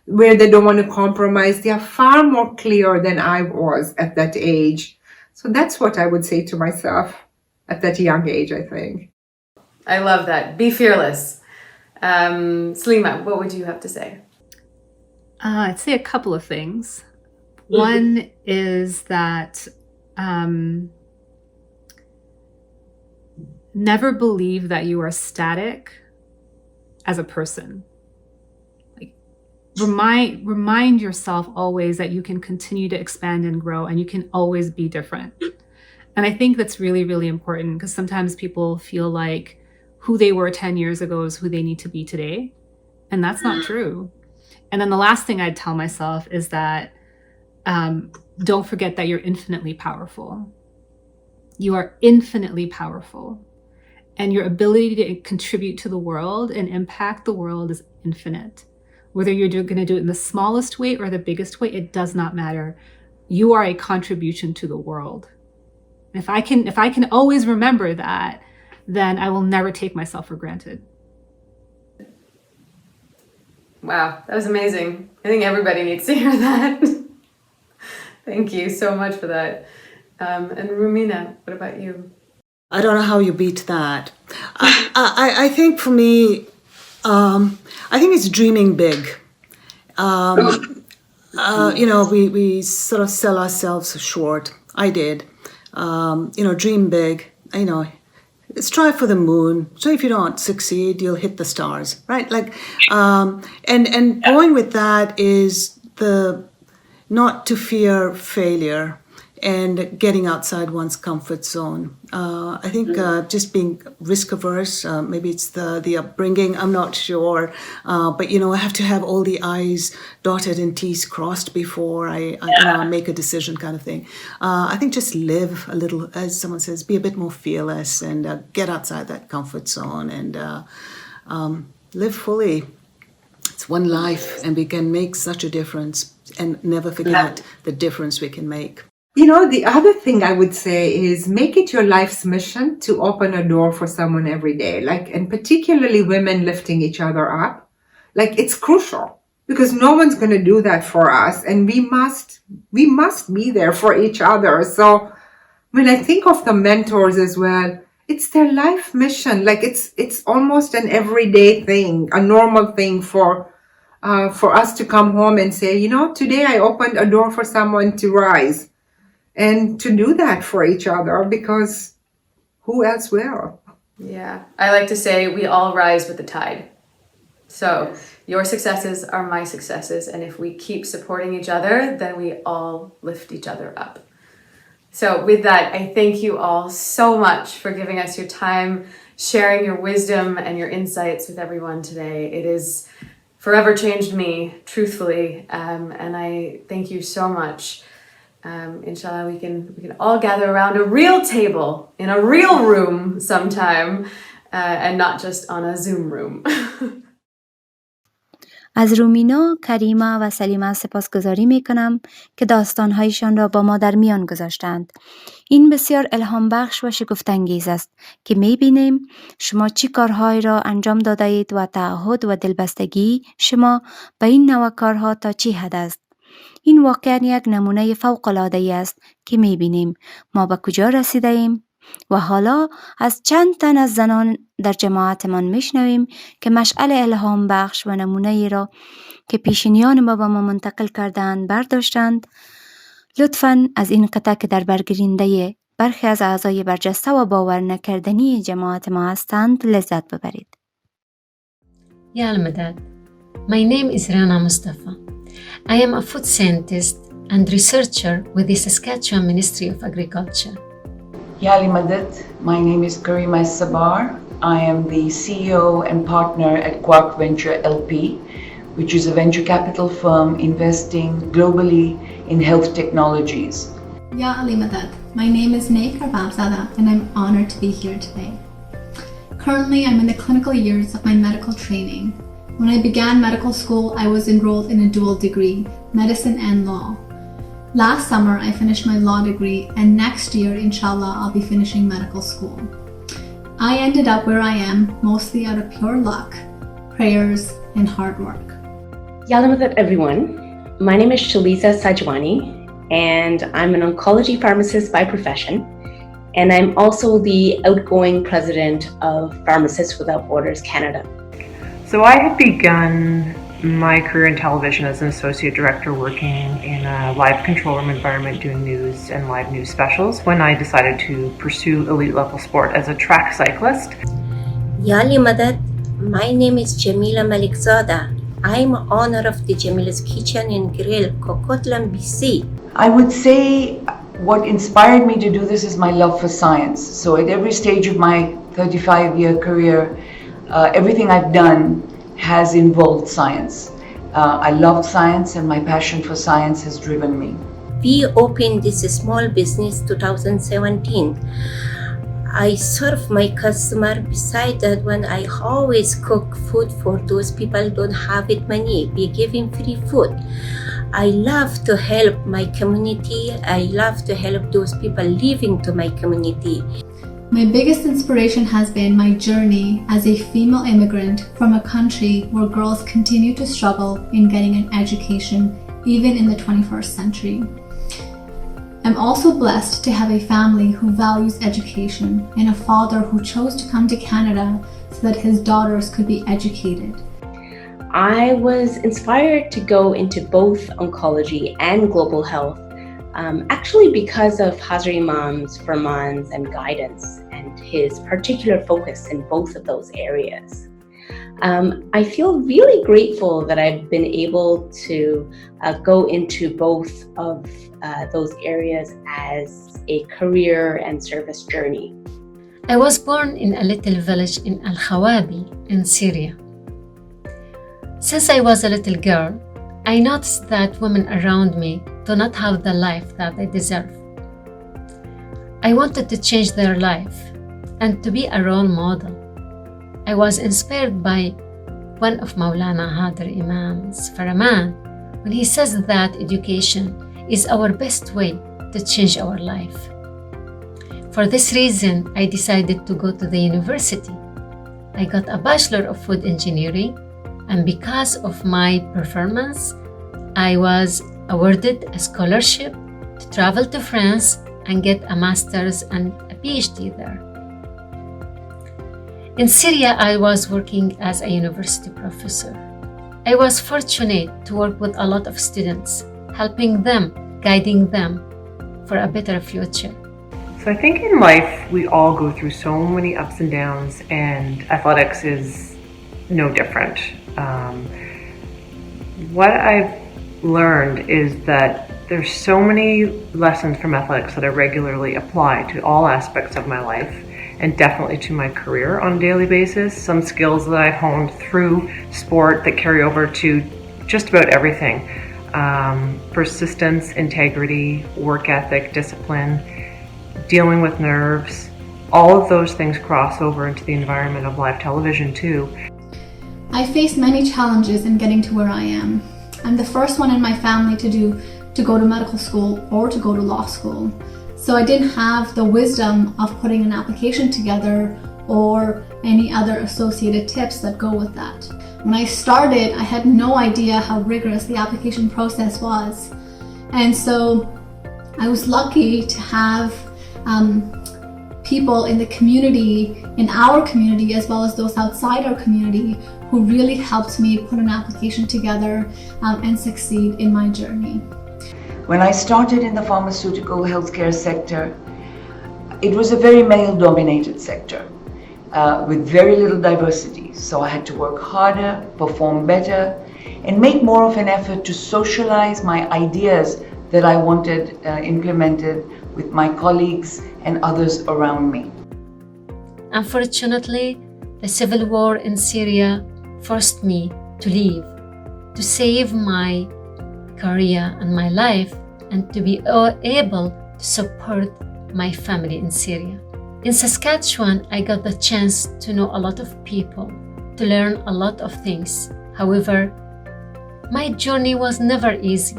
where they don't want to compromise. They are far more clear than I was at that age. So that's what I would say to myself at that young age, I think. I love that. Be fearless. Salima, what would you have to say? I'd say a couple of things. One is that never believe that you are static as a person. Like, remind yourself always that you can continue to expand and grow, and you can always be different. And I think that's really, really important, because sometimes people feel like who they were 10 years ago is who they need to be today. And that's not true. And then the last thing I'd tell myself is that don't forget that you're infinitely powerful. You are infinitely powerful. And your ability to contribute to the world and impact the world is infinite. Whether you're going to do it in the smallest way or the biggest way, it does not matter. You are a contribution to the world. If I can always remember that, then I will never take myself for granted. Wow, that was amazing. I think everybody needs to hear that. Thank you so much for that. And Rumina, what about you? I don't know how you beat that. I think for me, I think it's dreaming big. We sort of sell ourselves short. I did. Dream big. Strive for the moon. So if you don't succeed, you'll hit the stars, right? And going with that is the not to fear failure and getting outside one's comfort zone. I think just being risk averse, maybe it's the upbringing, I'm not sure. But I have to have all the I's dotted and T's crossed before I make a decision, kind of thing. I think just live a little, as someone says, be a bit more fearless and get outside that comfort zone and live fully. It's one life and we can make such a difference, and never forget the difference we can make. The other thing I would say is make it your life's mission to open a door for someone every day. And particularly women lifting each other up. It's crucial because no one's going to do that for us. And we must be there for each other. So when I think of the mentors as well, it's their life mission. It's almost an everyday thing, a normal thing for us to come home and say, today I opened a door for someone to rise. And to do that for each other, because who else will? Yeah, I like to say we all rise with the tide. So your successes are my successes. And if we keep supporting each other, then we all lift each other up. So with that, I thank you all so much for giving us your time, sharing your wisdom and your insights with everyone today. It has forever changed me, truthfully. And I thank you so much. Inshallah, we can all gather around a real table in a real room sometime and not just on a Zoom room. از رومینا، کریما و سلیما سپاسگزاری میکنم که داستانهایشان را با ما در میان گذاشتند. این بسیار الهام بخش و شگفت‌انگیز است که میبینیم شما چی کارهایی را انجام داده اید و تعهد و دلبستگی شما به این نوع کارها تا چی حد است. این واقعاً یک نمونه فوق‌العاده‌ای است که می‌بینیم ما به کجا رسیده ایم و حالا از چند تن از زنان در جماعتمان میشنویم که مشعل الهام بخش و نمونه‌ای را که پیشینیان ما به ما منتقل کردند برداشتند. لطفاً از این قطعه که در برگیرنده برخی از اعضای برجسته و باور نکردنی جماعت ما هستند لذت ببرید. Ya al-Madad. My name is Rana Mustafa. I am a food scientist and researcher with the Saskatchewan Ministry of Agriculture. Yali Madad, my name is Karima Sabar. I am the CEO and partner at Quark Venture LP, which is a venture capital firm investing globally in health technologies. Ya Ali Madad, my name is Nay Karbalzada and I'm honored to be here today. Currently, I'm in the clinical years of my medical training. When I began medical school, I was enrolled in a dual degree, medicine and law. Last summer, I finished my law degree, and next year, inshallah, I'll be finishing medical school. I ended up where I am mostly out of pure luck, prayers, and hard work. Yalamadat everyone. My name is Shaliza Sajwani, and I'm an oncology pharmacist by profession. And I'm also the outgoing president of Pharmacists Without Borders Canada. So I had begun my career in television as an associate director working in a live control room environment doing news and live news specials when I decided to pursue elite level sport as a track cyclist. Yali Madad, my name is Jamila Malikzada. I'm owner of the Jamila's Kitchen and Grill, Coquitlam, BC. I would say what inspired me to do this is my love for science. So at every stage of my 35-year career, everything I've done has involved science. I love science and my passion for science has driven me. We opened this small business 2017. I serve my customer. Beside that one, I always cook food for those people who don't have it money. We give them free food. I love to help my community. I love to help those people living to my community. My biggest inspiration has been my journey as a female immigrant from a country where girls continue to struggle in getting an education, even in the 21st century. I'm also blessed to have a family who values education and a father who chose to come to Canada so that his daughters could be educated. I was inspired to go into both oncology and global health, actually because of Hazrat Imam's firmans and guidance and his particular focus in both of those areas. I feel really grateful that I've been able to go into both of those areas as a career and service journey. I was born in a little village in Al-Khawabi in Syria. Since I was a little girl, I noticed that women around me do not have the life that they deserve. I wanted to change their life and to be a role model. I was inspired by one of Maulana Hadr Imam's Farah when he says that education is our best way to change our life. For this reason, I decided to go to the university. I got a Bachelor of Food Engineering, and because of my performance, I was awarded a scholarship to travel to France and get a master's and a PhD there. In Syria, I was working as a university professor. I was fortunate to work with a lot of students, helping them, guiding them for a better future. So I think in life we all go through so many ups and downs, and athletics is no different. What I've learned is that there's so many lessons from athletics that I regularly apply to all aspects of my life and definitely to my career on a daily basis. Some skills that I've honed through sport that carry over to just about everything. Persistence, integrity, work ethic, discipline, dealing with nerves, all of those things cross over into the environment of live television too. I faced many challenges in getting to where I am. I'm the first one in my family to go to medical school or to go to law school. So I didn't have the wisdom of putting an application together or any other associated tips that go with that. When I started, I had no idea how rigorous the application process was. And so I was lucky to have people in the community, in our community, as well as those outside our community, who really helped me put an application together and succeed in my journey. When I started in the pharmaceutical healthcare sector, it was a very male-dominated sector with very little diversity. So I had to work harder, perform better, and make more of an effort to socialize my ideas that I wanted implemented with my colleagues and others around me. Unfortunately, the civil war in Syria forced me to leave, to save my career and my life, and to be able to support my family in Syria. In Saskatchewan, I got the chance to know a lot of people, to learn a lot of things. However, my journey was never easy.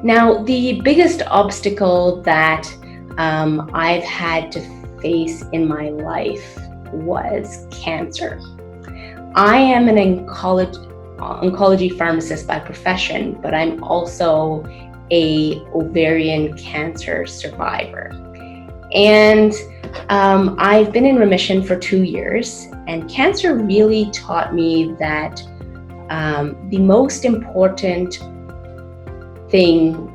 Now, the biggest obstacle that I've had to face in my life was cancer. I am an oncology pharmacist by profession, but I'm also a ovarian cancer survivor. And I've been in remission for 2 years, and cancer really taught me that the most important thing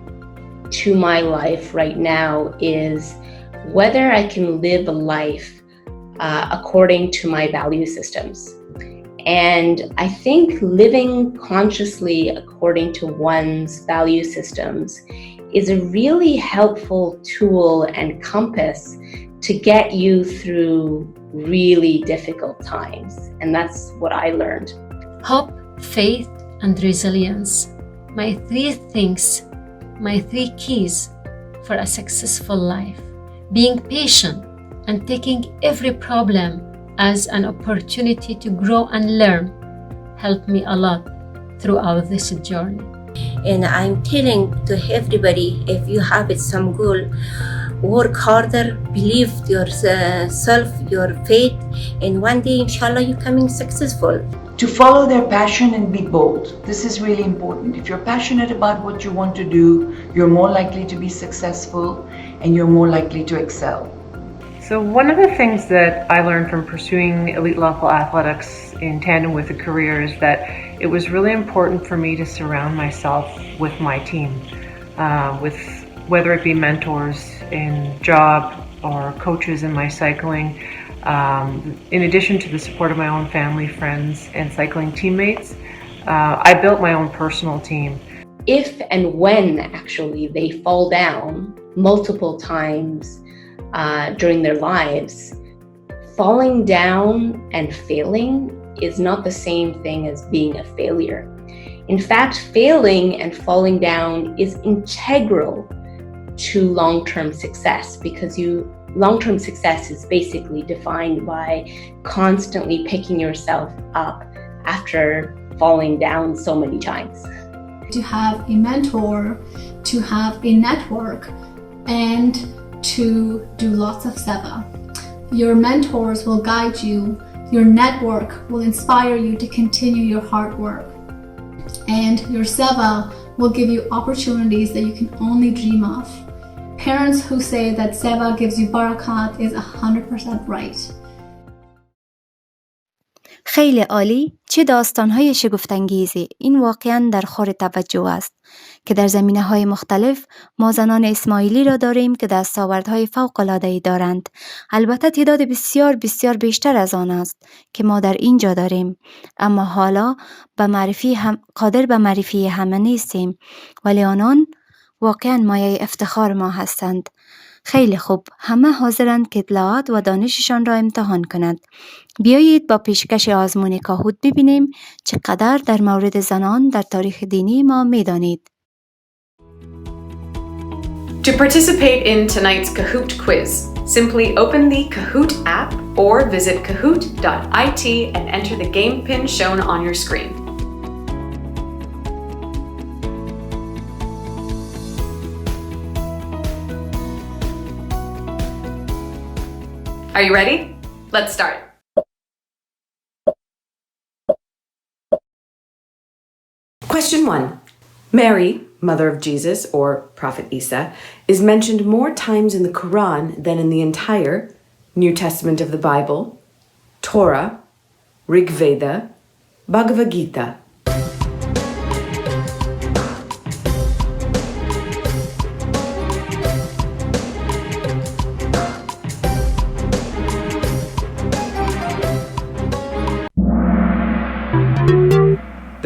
to my life right now is whether I can live a life according to my value systems. And I think living consciously according to one's value systems is a really helpful tool and compass to get you through really difficult times. And that's what I learned. Hope, faith, and resilience. My three things, my three keys for a successful life. Being patient and taking every problem as an opportunity to grow and learn helped me a lot throughout this journey. And I'm telling to everybody, if you have some goal, work harder, believe yourself, your faith, and one day, inshallah, you're coming successful. To follow their passion and be bold. This is really important. If you're passionate about what you want to do, you're more likely to be successful and you're more likely to excel. So one of the things that I learned from pursuing elite level athletics in tandem with a career is that it was really important for me to surround myself with my team, with whether it be mentors in job or coaches in my cycling. In addition to the support of my own family, friends, and cycling teammates, I built my own personal team. If and when actually they fall down multiple times during their lives, falling down and failing is not the same thing as being a failure. In fact, failing and falling down is integral to long-term success, because long-term success is basically defined by constantly picking yourself up after falling down so many times. To have a mentor, to have a network, and to do lots of seva. Your mentors will guide you, your network will inspire you to continue your hard work, and your seva will give you opportunities that you can only dream of. Parents who say that seva gives you barakat is 100% right. خیلی عالی. چه داستان‌های شگفت‌انگیزی. این واقعاً در خور توجه است که در زمینه‌های مختلف ما زنان اسماعیلی را داریم که دستاوردهای فوق‌العاده‌ای دارند. البته تعداد بسیار بسیار بیشتر از آن است که ما در اینجا داریم، اما حالا قادر به معرفی همه نیستیم، ولی آنان واقعاً مایه افتخار ما هستند. خیلی خوب، همه حاضرند که اطلاعات و دانششان را امتحان کنند. بیایید با پیشکش آزمون کاهوت ببینیم چقدر در مورد زنان در تاریخ دینی ما می‌دانید. To participate in tonight's Kahoot quiz, simply open the Kahoot app or visit kahoot.it and enter the game pin shown on your screen. Are you ready? Let's start. Question 1. Mary, mother of Jesus or Prophet Isa, is mentioned more times in the Quran than in the entire New Testament of the Bible, Torah, Rig Veda, Bhagavad Gita.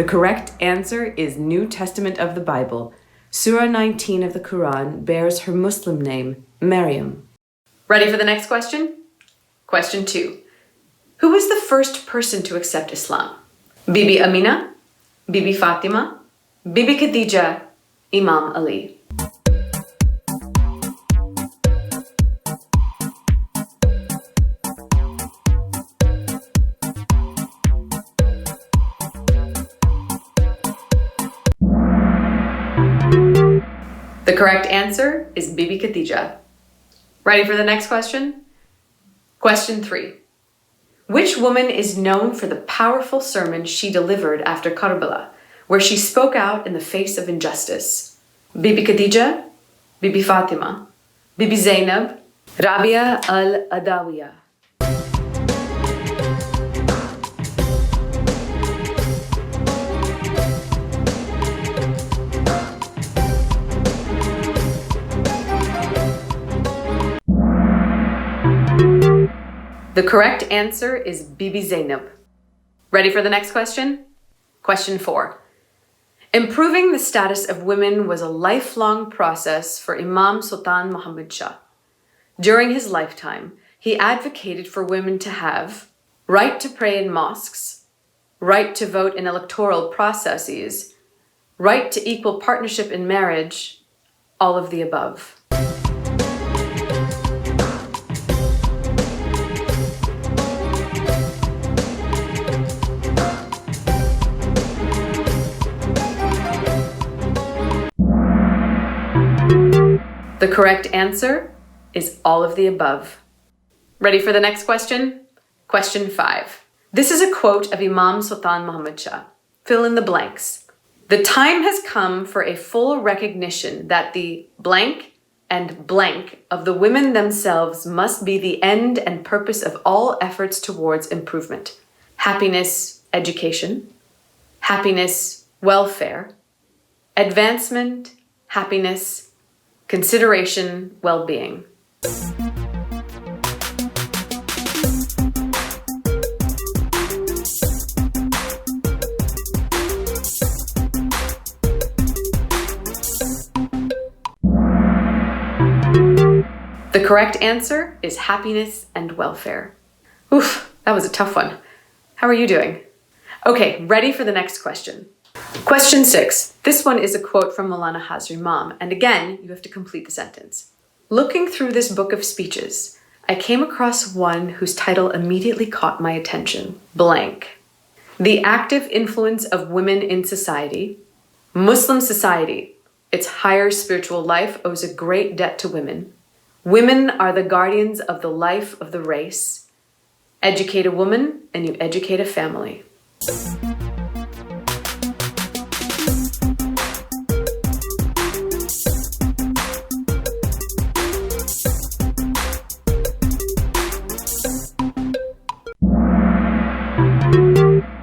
The correct answer is New Testament of the Bible. Surah 19 of the Quran bears her Muslim name, Maryam. Ready for the next question? Question 2. Who was the first person to accept Islam? Bibi Amina, Bibi Fatima, Bibi Khadija, Imam Ali. The correct answer is Bibi Khadija. Ready for the next question? Question 3. Which woman is known for the powerful sermon she delivered after Karbala, where she spoke out in the face of injustice? Bibi Khadija, Bibi Fatima, Bibi Zainab, Rabia al-Adawiyah. The correct answer is Bibi Zainab. Ready for the next question? Question 4. Improving the status of women was a lifelong process for Imam Sultan Muhammad Shah. During his lifetime, he advocated for women to have right to pray in mosques, right to vote in electoral processes, right to equal partnership in marriage, all of the above. The correct answer is all of the above. Ready for the next question? Question 5. This is a quote of Imam Sultan Muhammad Shah. Fill in the blanks. The time has come for a full recognition that the blank and blank of the women themselves must be the end and purpose of all efforts towards improvement. Happiness, education. Happiness, welfare. Advancement, happiness. Consideration, well-being. The correct answer is happiness and welfare. Oof, that was a tough one. How are you doing? Okay, ready for the next question. Question 6. This one is a quote from Maulana Hazri Imam, and again, you have to complete the sentence. Looking through this book of speeches, I came across one whose title immediately caught my attention. Blank. The active influence of women in society. Muslim society, its higher spiritual life owes a great debt to women. Women are the guardians of the life of the race. Educate a woman and you educate a family.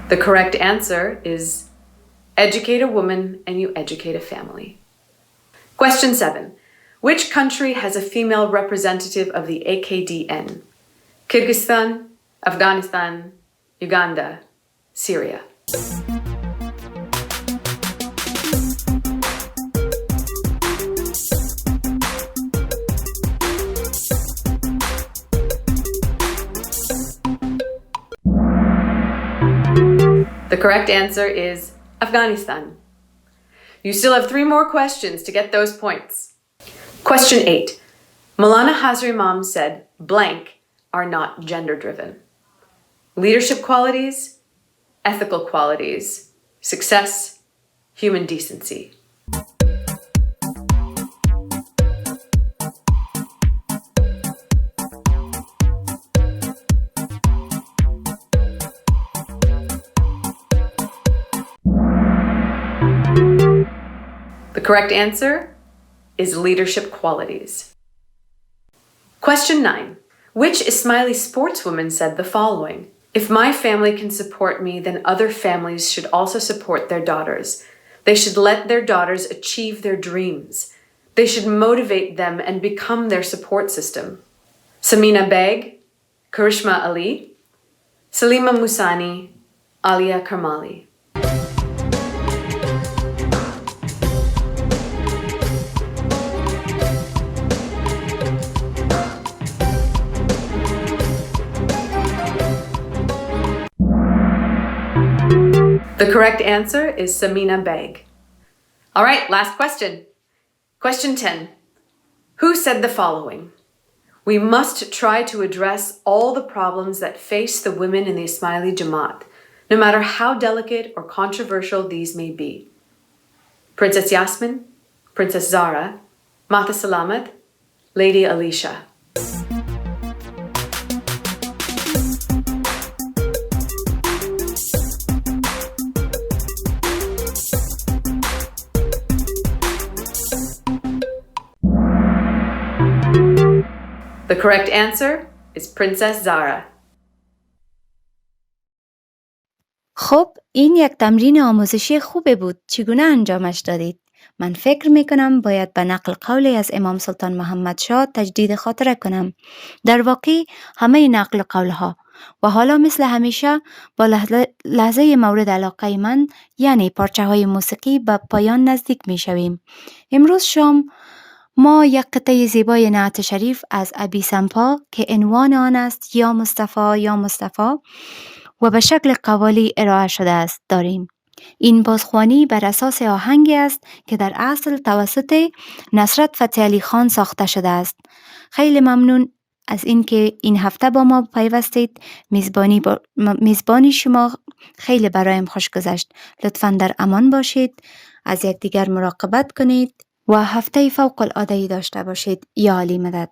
The correct answer is educate a woman and you educate a family. Question 7. Which country has a female representative of the AKDN? Kyrgyzstan, Afghanistan, Uganda, Syria. The correct answer is Afghanistan. You still have 3 more questions to get those points. Question 8. Maulana Hazri Imam said blank are not gender-driven. Leadership qualities, ethical qualities, success, human decency. The correct answer is leadership qualities. Question 9. Which Ismaili sportswoman said the following? If my family can support me, then other families should also support their daughters. They should let their daughters achieve their dreams. They should motivate them and become their support system. Samina Beg, Karishma Ali, Salima Musani, Alia Karmali. The correct answer is Samina Beg. All right, last question. Question 10. Who said the following? We must try to address all the problems that face the women in the Ismaili Jamaat, no matter how delicate or controversial these may be. Princess Yasmin, Princess Zara, Mata Salamat, Lady Alicia. The correct answer is Princess Zara. خب این یک تمرین آموزشی خوبه بود. چگونه انجامش دادید؟ من فکر می کنم باید به نقل قولی از امام سلطان محمد شاه تجدید خاطره کنم. در واقع همه نقل قولها و حالا مثل همیشه با لحظه مورد علاقه من یعنی پارچه های موسیقی به پایان نزدیک می شویم. امروز شام ما یک قطعه زیبای نعت شریف از ابی سمپا که عنوان آن است یا مصطفی یا مصطفی و به شکل قوالی ارائه شده است داریم. این بازخوانی بر اساس آهنگی است که در اصل توسط نصرت فتحی علی خان ساخته شده است. خیلی ممنون از اینکه این هفته با ما پیوستید. میزبانی شما خیلی برایم خوش گذشت. لطفاً در امان باشید، از یکدیگر مراقبت کنید و هفته فوق العاده‌ای داشته باشید. یا علی مدد.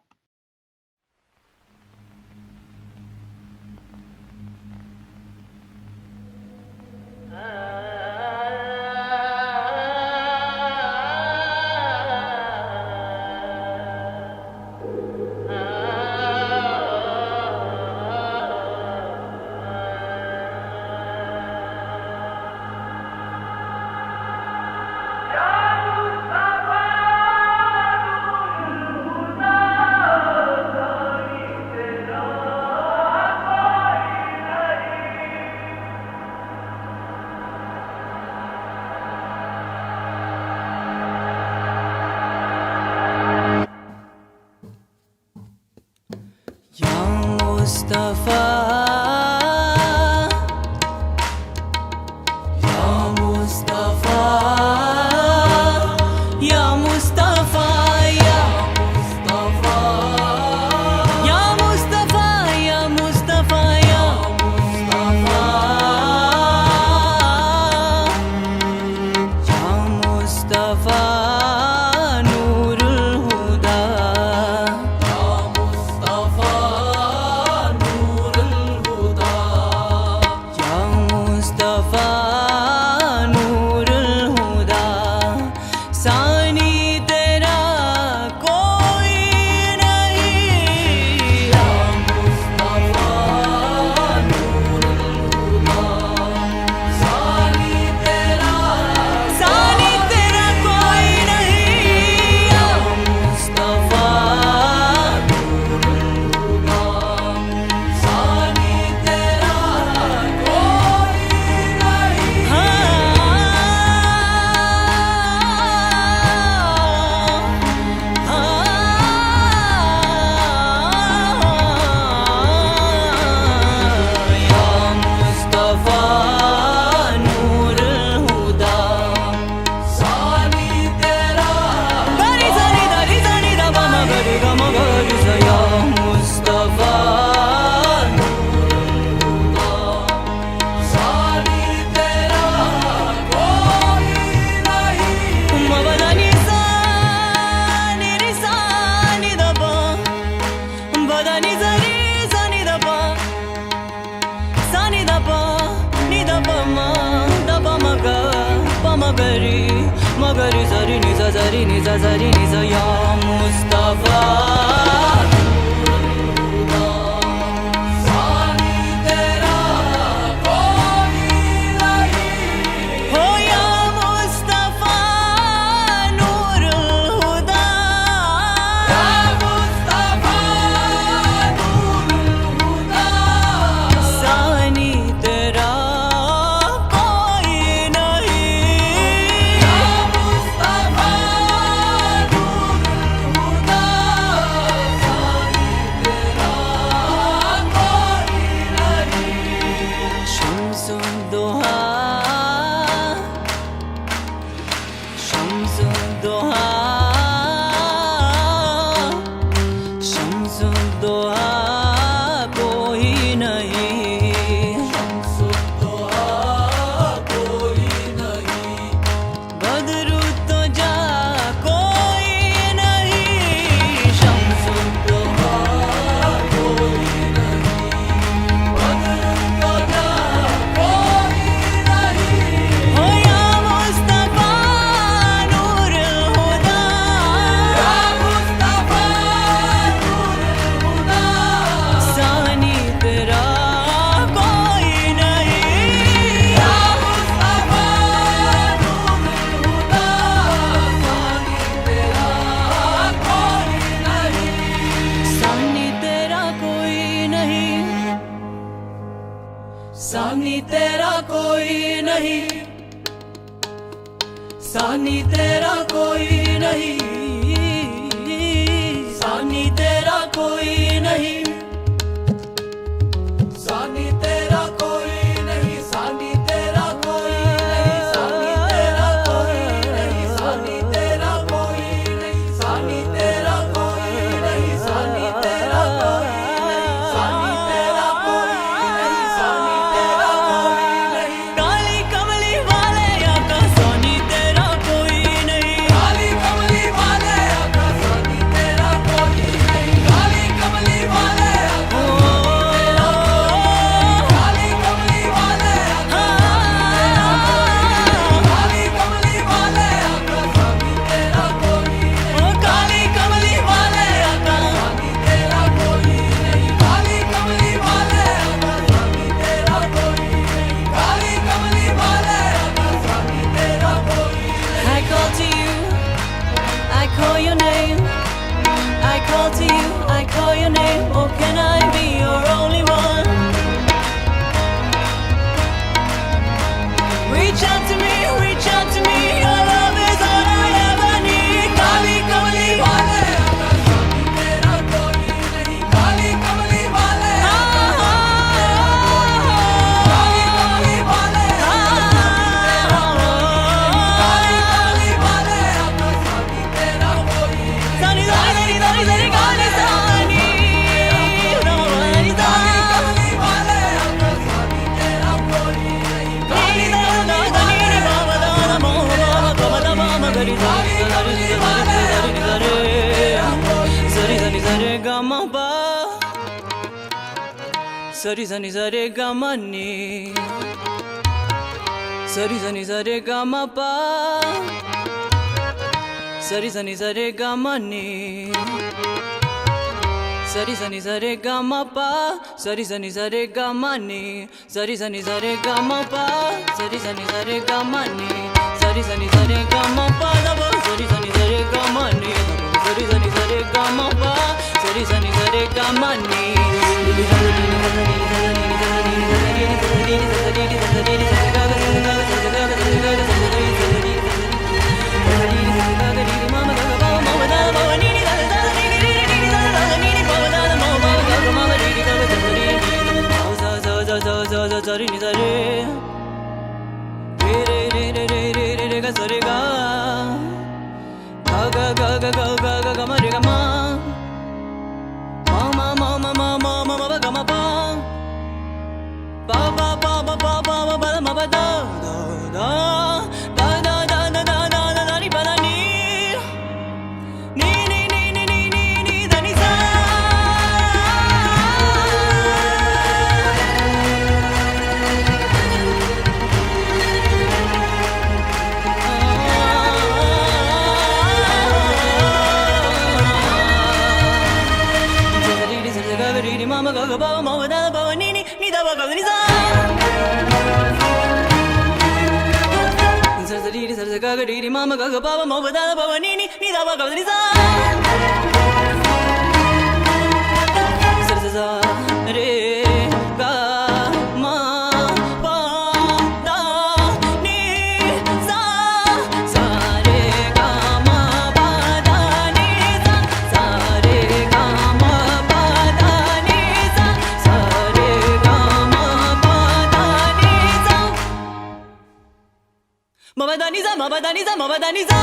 सानी तेरा कोई नहीं, सानी तेरा कोई नहीं, सानी तेरा कोई नहीं, सानी तेरा कोई नहीं, सानी तेरा कोई नहीं, सानी तेरा कोई नहीं, सानी तेरा कोई नहीं, सानी तेरा कोई नहीं, सानी तेरा कोई नहीं, सानी तेरा कोई नहीं, सानी तेरा कोई नहीं। काली कमली वाले आका सानी तेरा कोई नहीं, काली कमली वाले आका सानी तेरा कोई नहीं, काली कमली वाले आका काली कमली वाले आका काली कमली वाले आका सानी तेरा कोई नहीं, काली कमली वाले आका सानी तेरा कोई नहीं, काली कमली वाले आका सानी तेरा कोई नहीं, काली कमली वाले आका सानी तेरा कोई नहीं। I call to you, I call your name, I call to you, I call your name. Oh, can I be your only one? Reach out to me, reach out to me. Your love is all I ever need. काली कमली वाले आका सानी तेरा कोई नहीं, काली कमली वाले आका काली कमली वाले आका काली कमली वाले आका सानी तेरा कोई नहीं, सानी सानी सानी सानी काली सानी काली कमली वाले आका सानी तेरा कोई नहीं, काली Sari sani sare gama ni, sari sani sare gama pa, sari sani sare gama ni, sari sani sare gama pa, sari sani sare gama ni, sari sani sare gama pa, sari sani sare gama ni, sari sani sare gama pa, sari sani sare gama ni, sari sani sare gama pa, sari sani sare gama ni. Mama gaga baba mo badala baba nini ni da baba ni za za za re ga ma pa da ni za sa re ga ma pa da ni za sa re ga ma pa da ni za sa re ga ma pa da ni za Mama Daniza, Mama Daniza, Mama Daniza,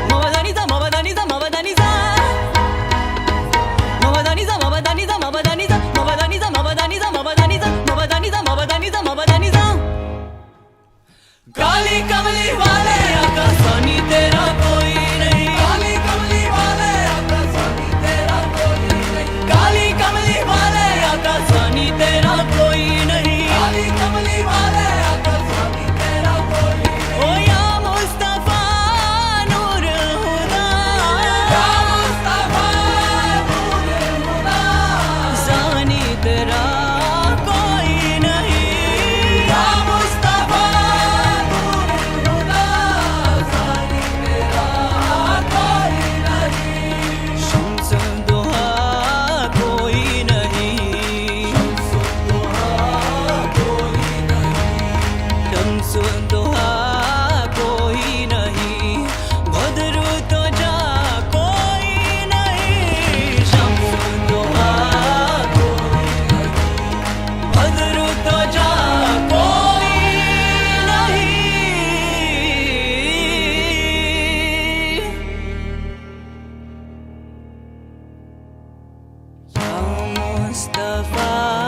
Mama Daniza, Mama Daniza, Mama Daniza, Mama Daniza, Mama Daniza, Mama Daniza, Mama Daniza, Mama Daniza, Mama Daniza, Mama Daniza, Mama Daniza, Mama Daniza. काली कमली वाले आका सानी तेरा कोई नहीं, काली कमली वाले आका सानी तेरा कोई नहीं, काली कमली वाले आका सानी तेरा कोई नहीं, काली कमली वाले आका सानी तेरा कोई नहीं। ओ या मुस्तफा नूर हुदा, या मुस्तफा नूर हुदा, सानी तेरा कोई नहीं, या मुस्तफा नूर हुदा, सानी तेरा Mustafa